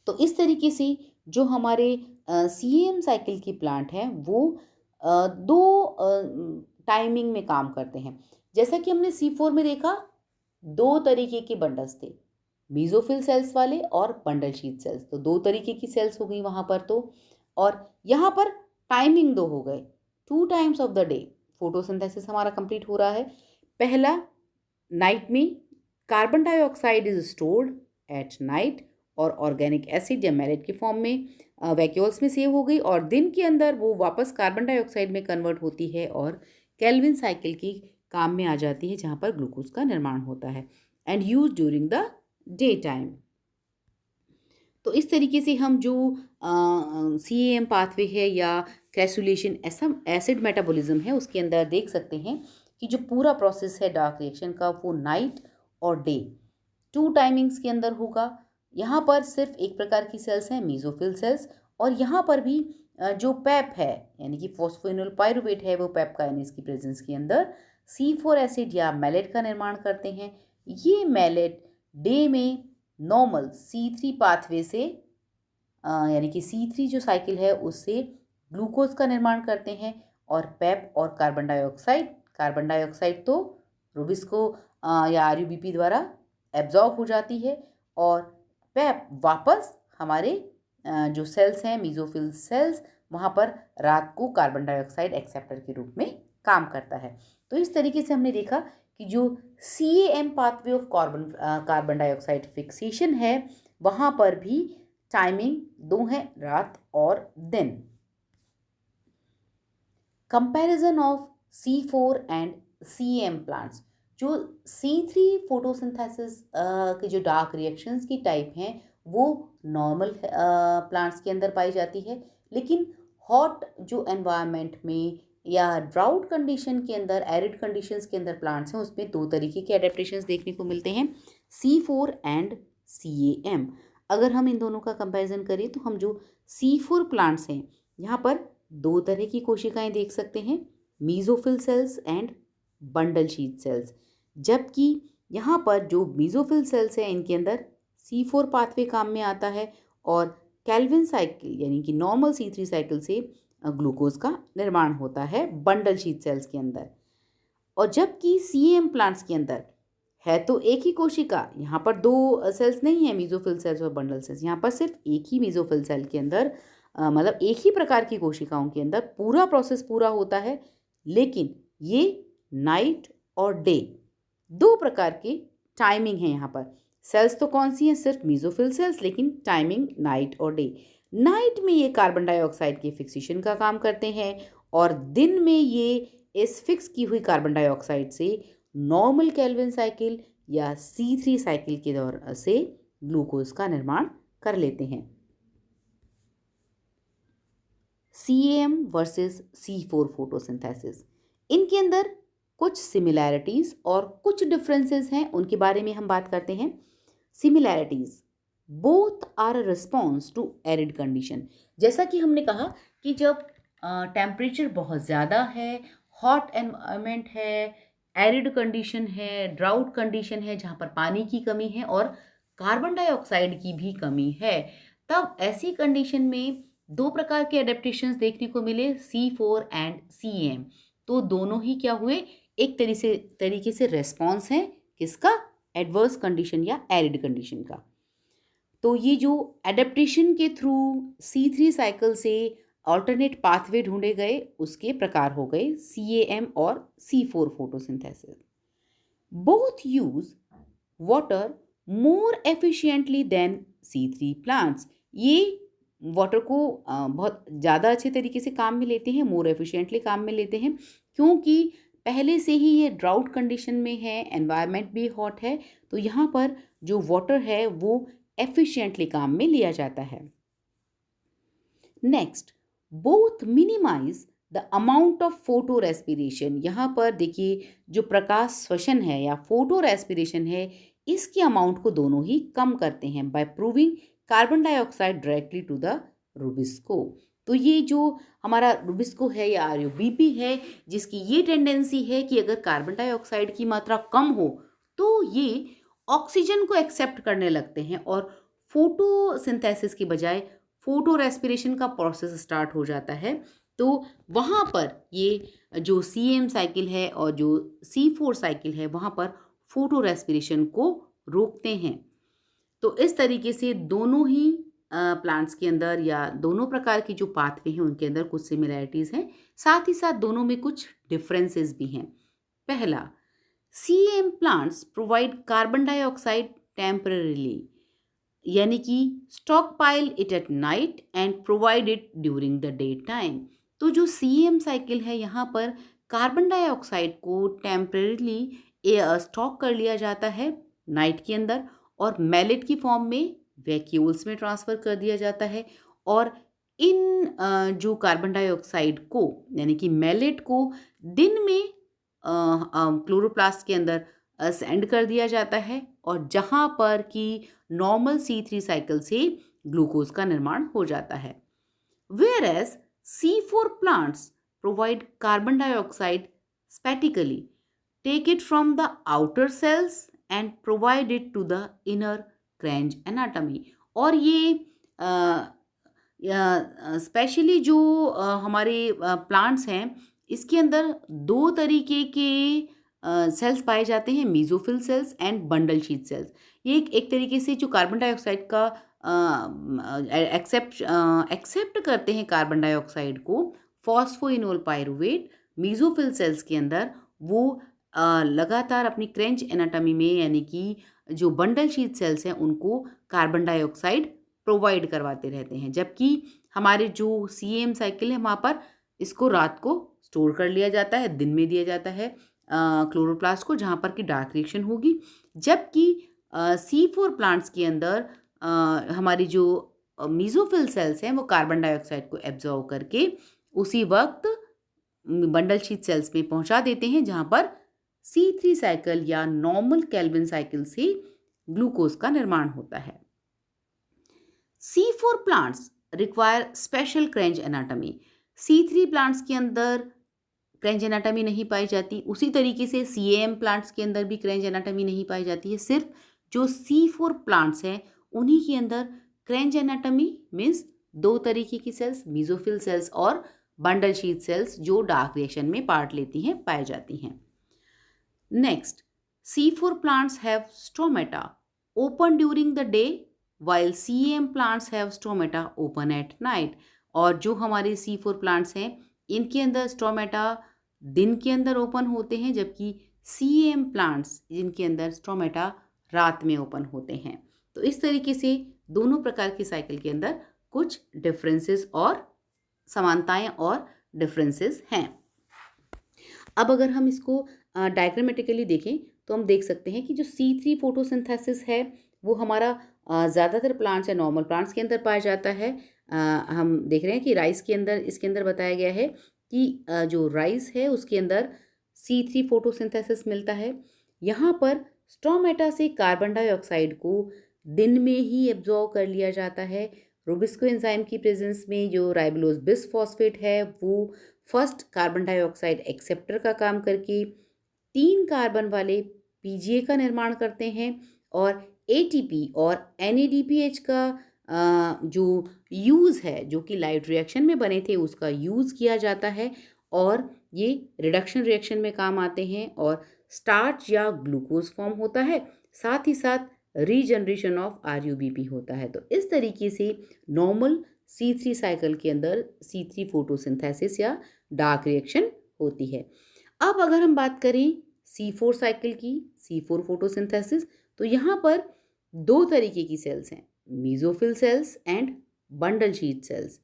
तो इस तरीके से जो हमारे CAM साइकिल की प्लांट हैं वो दो टाइमिंग में काम करते हैं। जैसा कि हमने C4 में देखा, दो तरीके के बंडल्स थे, मीजोफिल सेल्स वाले और बंडल शीट सेल्स। तो दो तरीके की सेल्स हो गई वहाँ पर। तो और यहाँ पर टाइमिंग दो हो गए, 2 times of the day photosynthesis हमारा कंप्लीट हो रहा है। पहला, नाइट में carbon dioxide is stored at night और ऑर्गेनिक एसिड या मेलेट के फॉर्म में वैक्यूल्स में सेव हो गई और दिन के अंदर वो वापस कार्बन डाइऑक्साइड में कन्वर्ट होती है और केल्विन साइकिल की काम में आ जाती है जहाँ पर ग्लूकोज का निर्माण होता है and use during the day time. तो इस तरीके से हम जो CAM पाथवे है या क्रैसुलेशन एसिड मेटाबॉलिज्म है उसके अंदर देख सकते हैं कि जो पूरा प्रोसेस है डार्क रिएक्शन का वो नाइट और डे 2 टाइमिंग्स के अंदर होगा। यहाँ पर सिर्फ एक प्रकार की सेल्स हैं, मीजोफिल सेल्स, और यहाँ पर भी जो पैप है यानी कि फॉस्फोइनोल पायरुवेट है वो पैप काइनेज की प्रेजेंस के अंदर C4 एसिड या मेलेट का निर्माण करते हैं। ये मेलेट डे में नॉर्मल C3 पाथवे से यानी कि C3 जो साइकिल है उससे ग्लूकोज का निर्माण करते हैं और पैप और कार्बन डाइऑक्साइड तो रुबिस्को या RUBP द्वारा एब्जॉर्ब हो जाती है और पैप वापस हमारे जो सेल्स हैं मीजोफिल सेल्स वहाँ पर रात को कार्बन डाइऑक्साइड एक्सेप्टर के रूप में काम करता है। तो इस तरीके से हमने देखा कि जो CAM pathway of carbon dioxide fixation है वहाँ पर भी टाइमिंग दो है, रात और दिन। Comparison of C4 and CAM plants. जो C3 फोटोसिंथेसिस के जो डार्क रिएक्शंस की टाइप हैं वो नॉर्मल प्लांट्स के अंदर पाई जाती है, लेकिन हॉट जो एनवायरनमेंट में या ड्राउट कंडीशन के अंदर, एरिड कंडीशंस के अंदर प्लांट्स हैं उसमें दो तरीके के एडेप्टेशंस देखने को मिलते हैं, C4 एंड CAM। अगर हम इन दोनों का कंपैरिजन करें तो हम जो C4 प्लांट्स हैं यहाँ पर दो तरह की कोशिकाएं देख सकते हैं, mesophyll cells and bundle sheath sales. जबकि यहाँ पर जो मीजोफिल सेल्स हैं इनके अंदर C4 पाथवे काम में आता है और कैल्विन साइकिल यानी कि नॉर्मल C3 साइकिल से ग्लूकोज का निर्माण होता है बंडल शीथ सेल्स के अंदर। और जबकि CAM प्लांट्स के अंदर है तो एक ही कोशिका, यहाँ पर दो सेल्स नहीं है, मीजोफिल सेल्स और बंडल सेल्स, यहाँ पर सिर्फ एक ही मीजोफिल सेल के अंदर मतलब एक ही प्रकार की कोशिकाओं के अंदर पूरा प्रोसेस पूरा होता है, लेकिन ये नाइट और डे दो प्रकार की टाइमिंग है। यहाँ पर सेल्स तो कौन सी हैं, सिर्फ मीजोफिल सेल्स, लेकिन टाइमिंग नाइट और डे। नाइट में ये कार्बन डाइऑक्साइड के फिक्सेशन का काम करते हैं और दिन में ये इस फिक्स की हुई कार्बन डाइऑक्साइड से नॉर्मल केल्विन साइकिल या C3 साइकिल के दौर से ग्लूकोज का निर्माण कर लेते हैं। CAM वर्सेस C4 फोटोसिंथेसिस, इनके अंदर कुछ सिमिलैरिटीज और कुछ डिफरेंसेस हैं, उनके बारे में हम बात करते हैं। Similarities, both are a response to arid condition. जैसा कि हमने कहा कि जब टेम्परेचर बहुत ज़्यादा है, हॉट एनवायरनमेंट है, एरिड कंडीशन है, ड्राउट कंडीशन है जहाँ पर पानी की कमी है और कार्बन डाइऑक्साइड की भी कमी है, तब ऐसी कंडीशन में दो प्रकार के एडेप्टेशंस देखने को मिले, C4 एंड CAM। तो दोनों ही क्या हुए, एक तरीके से रेस्पॉन्स है किसका, एडवर्स कंडीशन या एरिड कंडीशन का। तो ये जो एडेप्टेशन के थ्रू C3 साइकिल से ऑल्टरनेट पाथवे ढूंढे गए उसके प्रकार हो गए CAM और C4 photosynthesis. Both use water more efficiently than C3 plants. ये वाटर को बहुत ज़्यादा अच्छे तरीके से काम में लेते हैं, मोर एफिशिएंटली काम में लेते हैं, क्योंकि पहले से ही ये ड्राउट कंडीशन में है, एनवायरनमेंट भी हॉट है, तो यहाँ पर जो वाटर है वो एफिशिएंटली काम में लिया जाता है। Next, both minimize the amount of photo respiration. यहाँ पर देखिए जो प्रकाश श्वसन है या फोटो रेस्पिरेशन है इसकी अमाउंट को दोनों ही कम करते हैं by proving carbon dioxide directly to the rubisco. तो ये जो हमारा रूबिस्को है या RUBP है जिसकी ये टेंडेंसी है कि अगर कार्बन डाइऑक्साइड की मात्रा कम हो तो ये ऑक्सीजन को एक्सेप्ट करने लगते हैं और फोटोसिंथेसिस की बजाय फोटो रेस्पिरेशन का प्रोसेस स्टार्ट हो जाता है। तो वहाँ पर ये जो CAM साइकिल है और जो C4 साइकिल है वहाँ पर फोटो रेस्पिरेशन को रोकते हैं। तो इस तरीके से दोनों ही प्लांट्स के अंदर या दोनों प्रकार की जो पाथवे हैं उनके अंदर कुछ सिमिलैरिटीज़ हैं, साथ ही साथ दोनों में कुछ डिफरेंसेस भी हैं। पहला, CAM plants provide carbon dioxide temporarily, यानी कि stock pile it at night and provide it during the day time. तो जो CAM साइकिल है यहाँ पर कार्बन डाइऑक्साइड को टेम्परेरीली स्टॉक कर लिया जाता है नाइट के अंदर और मैलेट की फॉर्म में वैक्यूल्स में ट्रांसफ़र कर दिया जाता है और इन जो कार्बन डाइऑक्साइड को यानी कि मैलेट को दिन में क्लोरोप्लास्ट के अंदर सेंड कर दिया जाता है और जहाँ पर कि नॉर्मल C3 साइकिल से ग्लूकोज का निर्माण हो जाता है। Whereas C4 plants provide carbon dioxide spatically, take it from the outer cells and provide it to the inner cranch anatomy। और ये स्पेशली जो हमारे प्लांट्स हैं इसके अंदर दो तरीके के सेल्स पाए जाते हैं, mesophyll cells and bundle sheath sales. ये एक तरीके से जो कार्बन डाइऑक्साइड का एक्सेप्ट करते हैं कार्बन डाइऑक्साइड को, फॉस्फोइनोल पायरुवेट मीजोफिल सेल्स के अंदर वो लगातार अपनी क्रेंच एनाटॉमी में, यानी कि जो बंडल शीथ सेल्स हैं उनको कार्बन डाइऑक्साइड प्रोवाइड करवाते रहते हैं। जबकि हमारे जो सीएम साइकिल है वहाँ पर इसको रात को स्टोर कर लिया जाता है, दिन में दिया जाता है क्लोरोप्लास्ट को, जहाँ पर कि डार्क रिएक्शन होगी। जबकि C4 प्लांट्स के अंदर हमारी जो मीज़ोफिल सेल्स हैं वो कार्बन डाइऑक्साइड को एब्जॉर्ब करके उसी वक्त बंडल शीथ सेल्स में पहुंचा देते हैं, जहां पर C3 साइकिल या नॉर्मल केल्विन साइकिल से ग्लूकोज का निर्माण होता है। C4 plants require special Kranz anatomy. C3 plants के अंदर क्रेंच एनाटॉमी नहीं पाई जाती। उसी तरीके से CAM प्लांट्स के अंदर भी क्रेंच एनाटॉमी नहीं पाई जाती है। सिर्फ जो C4 प्लांट्स हैं उन्हीं के अंदर क्रेंच एनाटॉमी मीन्स दो तरीके की सेल्स, मीजोफिल सेल्स और बंडल शीथ सेल्स, जो डार्क रिएक्शन में पार्ट लेती हैं, पाई जाती हैं। Next, C4 plants have stomata open during the day while CM plants have stomata open at night। और जो हमारे C4 plants हैं इनके अंदर स्टोमेटा दिन के अंदर ओपन होते हैं, जबकि CM plants जिनके अंदर स्टोमेटा रात में ओपन होते हैं। तो इस तरीके से दोनों प्रकार की साइकिल के अंदर कुछ डिफरेंसेस और समानताएं और डिफरेंसेस हैं। अब अगर हम इसको डायग्रामेटिकली देखें तो हम देख सकते हैं कि जो C3 फोटोसिंथेसिस है वो हमारा ज़्यादातर प्लांट्स या नॉर्मल प्लांट्स के अंदर पाया जाता है। हम देख रहे हैं कि राइस के अंदर, इसके अंदर बताया गया है कि जो राइस है उसके अंदर C3 फोटोसिंथेसिस मिलता है। यहाँ पर स्टोमेटा से कार्बन डाइऑक्साइड को दिन में ही एब्जॉर्ब कर लिया जाता है। रूबिस्को एंजाइम की प्रेजेंस में जो राइबोलोज बिसफॉस्फेट है वो फर्स्ट कार्बन डाइऑक्साइड एक्सेप्टर का काम करके 3 कार्बन वाले पीजीए का निर्माण करते हैं और एटीपी और NADPH का जो यूज़ है, जो कि लाइट रिएक्शन में बने थे, उसका यूज़ किया जाता है और ये रिडक्शन रिएक्शन में काम आते हैं और स्टार्च या ग्लूकोज फॉर्म होता है। साथ ही साथ रीजनरेशन ऑफ RUBP होता है। तो इस तरीके से नॉर्मल C3 साइकिल के अंदर C3 फोटोसिंथेसिस या डार्क रिएक्शन होती है। अब अगर हम बात करें C4 साइकिल की, C4 फोटोसिंथेसिस, तो यहाँ पर दो तरीके की सेल्स हैं, mesophyll cells and bundle sheath sales.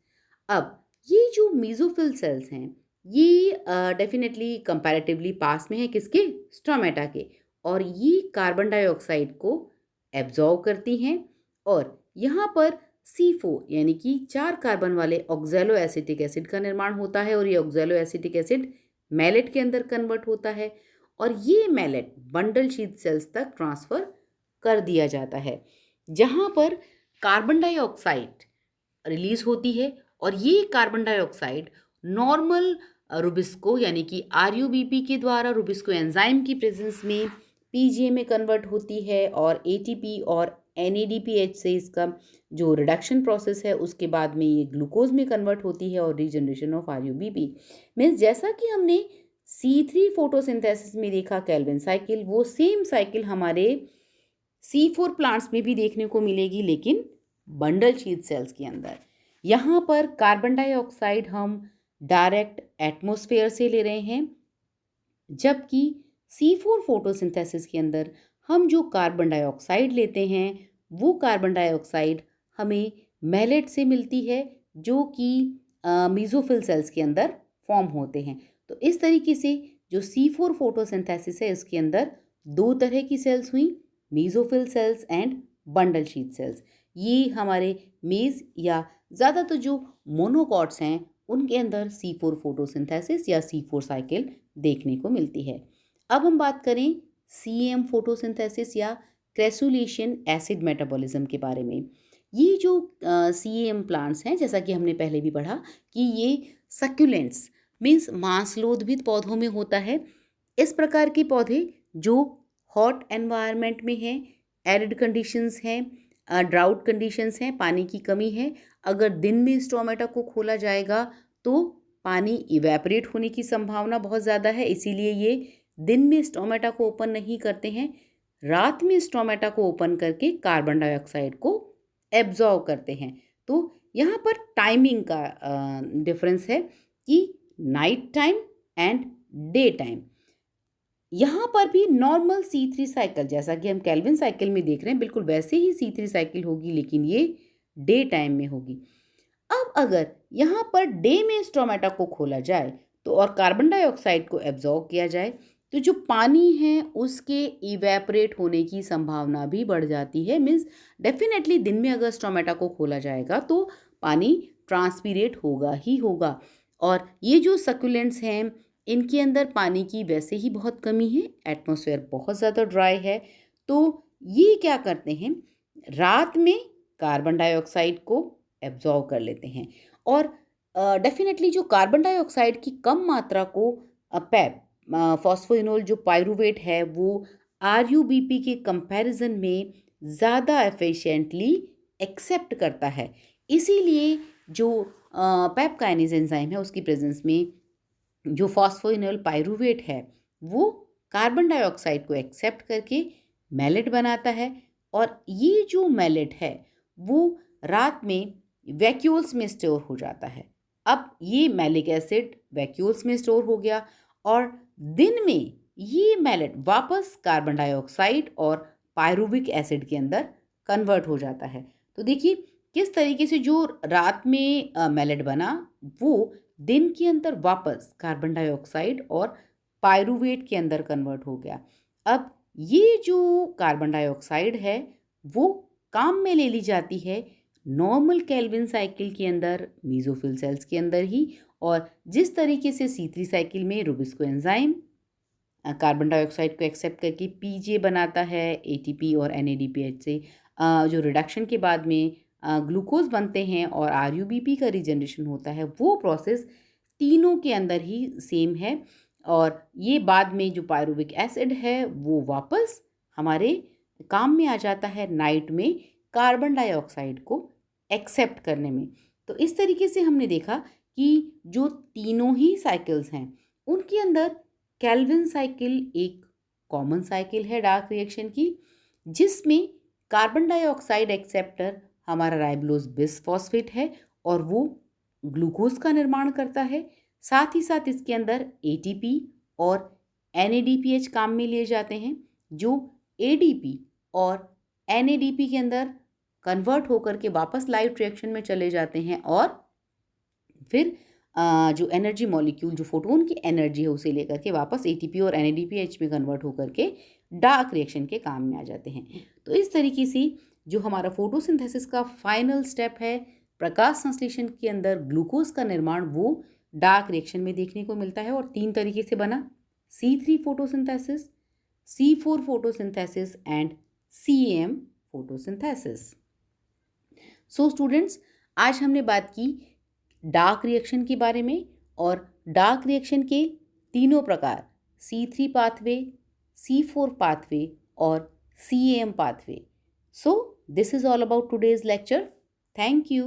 अब ये जो मीजोफिल सेल्स हैं ये डेफिनेटली कंपैरेटिवली पास में है किसके, स्टोमेटा के, और ये कार्बन डाइऑक्साइड को एब्जॉर्ब करती हैं और यहाँ पर C4 यानी कि 4 कार्बन वाले ऑक्सैलो एसिटिक एसिड का निर्माण होता है और ये ऑक्सैलो एसिटिक एसिड मैलेट के अंदर कन्वर्ट होता है और ये मैलेट बंडल शीथ सेल्स तक ट्रांसफर कर दिया जाता है, जहाँ पर कार्बन डाइऑक्साइड रिलीज होती है और ये कार्बन डाइऑक्साइड नॉर्मल रूबिस्को यानी कि RUBP के द्वारा रूबिस्को एंजाइम की प्रेजेंस में PGA में कन्वर्ट होती है और ATP और NADPH से इसका जो रिडक्शन प्रोसेस है उसके बाद में ये ग्लूकोज में कन्वर्ट होती है और रीजनरेशन ऑफ RUBP मीन्स जैसा कि हमने C3 फोटोसिंथेसिस में देखा केल्विन साइकिल, वो सेम साइकिल हमारे C4 प्लांट्स में भी देखने को मिलेगी, लेकिन बंडल शीथ सेल्स के अंदर। यहाँ पर कार्बन डाइऑक्साइड हम डायरेक्ट एटमॉस्फेयर से ले रहे हैं, जबकि C4 फोटोसिंथेसिस के अंदर हम जो कार्बन डाइऑक्साइड लेते हैं वो कार्बन डाइऑक्साइड हमें मैलेट से मिलती है, जो कि मीजोफिल सेल्स के अंदर फॉर्म होते हैं। तो इस तरीके से जो C4 फोटोसिंथेसिस है इसके अंदर दो तरह की सेल्स हुई, mesophyll cells and bundle sheath sales. ये हमारे मेज या ज़्यादातर जो मोनोकॉट्स हैं उनके अंदर C4 फोटोसिंथेसिस या C4 साइकिल देखने को मिलती है। अब हम बात करें CM फोटोसिंथेसिस या क्रेसुलेशन एसिड मेटाबॉलिज्म के बारे में। ये जो CM प्लांट्स हैं, जैसा कि हमने पहले भी पढ़ा कि ये सक्यूलेंट्स मीन्स मांसलोद्भिद पौधों में होता है। इस प्रकार के पौधे जो हॉट एनवायरनमेंट में हैं, एरिड कंडीशंस हैं, ड्राउट कंडीशंस हैं, पानी की कमी है, अगर दिन में स्टोमेटा को खोला जाएगा तो पानी इवेपोरेट होने की संभावना बहुत ज़्यादा है, इसीलिए ये दिन में स्टोमेटा को ओपन नहीं करते हैं, रात में स्टोमेटा को ओपन करके कार्बन डाइऑक्साइड को एब्जॉर्ब करते हैं। तो यहाँ पर टाइमिंग का डिफरेंस है कि night time and day time. यहाँ पर भी नॉर्मल C3 साइकिल, जैसा कि हम केल्विन साइकिल में देख रहे हैं, बिल्कुल वैसे ही C3 साइकिल होगी, लेकिन ये डे टाइम में होगी। अब अगर यहाँ पर डे में स्टोमेटा को खोला जाए तो और कार्बन डाइऑक्साइड को एब्जॉर्ब किया जाए, तो जो पानी है उसके इवेपोरेट होने की संभावना भी बढ़ जाती है। मीन्स डेफिनेटली दिन में अगर स्टोमेटा को खोला जाएगा तो पानी ट्रांसपीरेट होगा ही होगा। और ये जो सकुलेंट्स हैं, इनके अंदर पानी की वैसे ही बहुत कमी है, एटमॉस्फेयर बहुत ज़्यादा ड्राई है, तो ये क्या करते हैं, रात में कार्बन डाइऑक्साइड को एब्जॉर्ब कर लेते हैं। और डेफिनेटली जो कार्बन डाइऑक्साइड की कम मात्रा को पैप फॉस्फोइनोल जो पायरुवेट है वो आरयूबीपी के कंपैरिजन में ज़्यादा एफिशिएंटली एक्सेप्ट करता है। इसीलिए जो पैप काइनेज एंजाइम है उसकी प्रेजेंस में जो फॉस्फोइनोल पायरुवेट है वो कार्बन डाइऑक्साइड को एक्सेप्ट करके मैलेट बनाता है। और ये जो मैलेट है वो रात में वैक्यूल्स में स्टोर हो जाता है। अब ये मैलिक एसिड वैक्यूल्स में स्टोर हो गया और दिन में ये मैलेट वापस कार्बन डाइऑक्साइड और पायरुविक एसिड के अंदर कन्वर्ट हो जाता है। तो देखिए किस तरीके से जो रात में मैलेट बना वो दिन के अंदर वापस कार्बन डाइऑक्साइड और पायरुवेट के अंदर कन्वर्ट हो गया। अब ये जो कार्बन डाइऑक्साइड है वो काम में ले ली जाती है नॉर्मल केल्विन साइकिल के अंदर, मीजोफिल सेल्स के अंदर ही। और जिस तरीके से C3 साइकिल में रुबिस्को एंजाइम कार्बन डाइऑक्साइड को एक्सेप्ट करके पीजे बनाता है एटीपी और NADPH से, जो रिडक्शन के बाद में ग्लूकोज बनते हैं और आरयूबीपी का रीजनरेशन होता है, वो प्रोसेस तीनों के अंदर ही सेम है। और ये बाद में जो पायरुविक एसिड है वो वापस हमारे काम में आ जाता है नाइट में कार्बन डाइऑक्साइड को एक्सेप्ट करने में। तो इस तरीके से हमने देखा कि जो तीनों ही साइकिल्स हैं उनके अंदर केल्विन साइकिल एक कॉमन साइकिल है डार्क रिएक्शन की, जिसमें कार्बन डाइऑक्साइड एक्सेप्टर हमारा राइबोलोज बिसफॉस्फेट है और वो ग्लूकोज का निर्माण करता है। साथ ही साथ इसके अंदर ATP और NADPH काम में लिए जाते हैं, जो ADP और NADP के अंदर कन्वर्ट होकर के वापस लाइट रिएक्शन में चले जाते हैं और फिर जो एनर्जी मॉलिक्यूल जो फोटोन की एनर्जी है उसे लेकर के वापस ATP और NADPH में कन्वर्ट होकर के डार्क रिएक्शन के काम में आ जाते हैं। तो इस तरीके से जो हमारा फोटोसिंथेसिस का फाइनल स्टेप है, प्रकाश संश्लेषण के अंदर ग्लूकोज का निर्माण, वो डार्क रिएक्शन में देखने को मिलता है और 3 तरीके से बना, C3 photosynthesis, C4 photosynthesis and CAM photosynthesis. So students, आज हमने बात की डार्क रिएक्शन के बारे में और डार्क रिएक्शन के तीनों प्रकार, C3 पाथवे, C4 पाथवे और CAM pathway. So this is all about today's lecture. Thank you.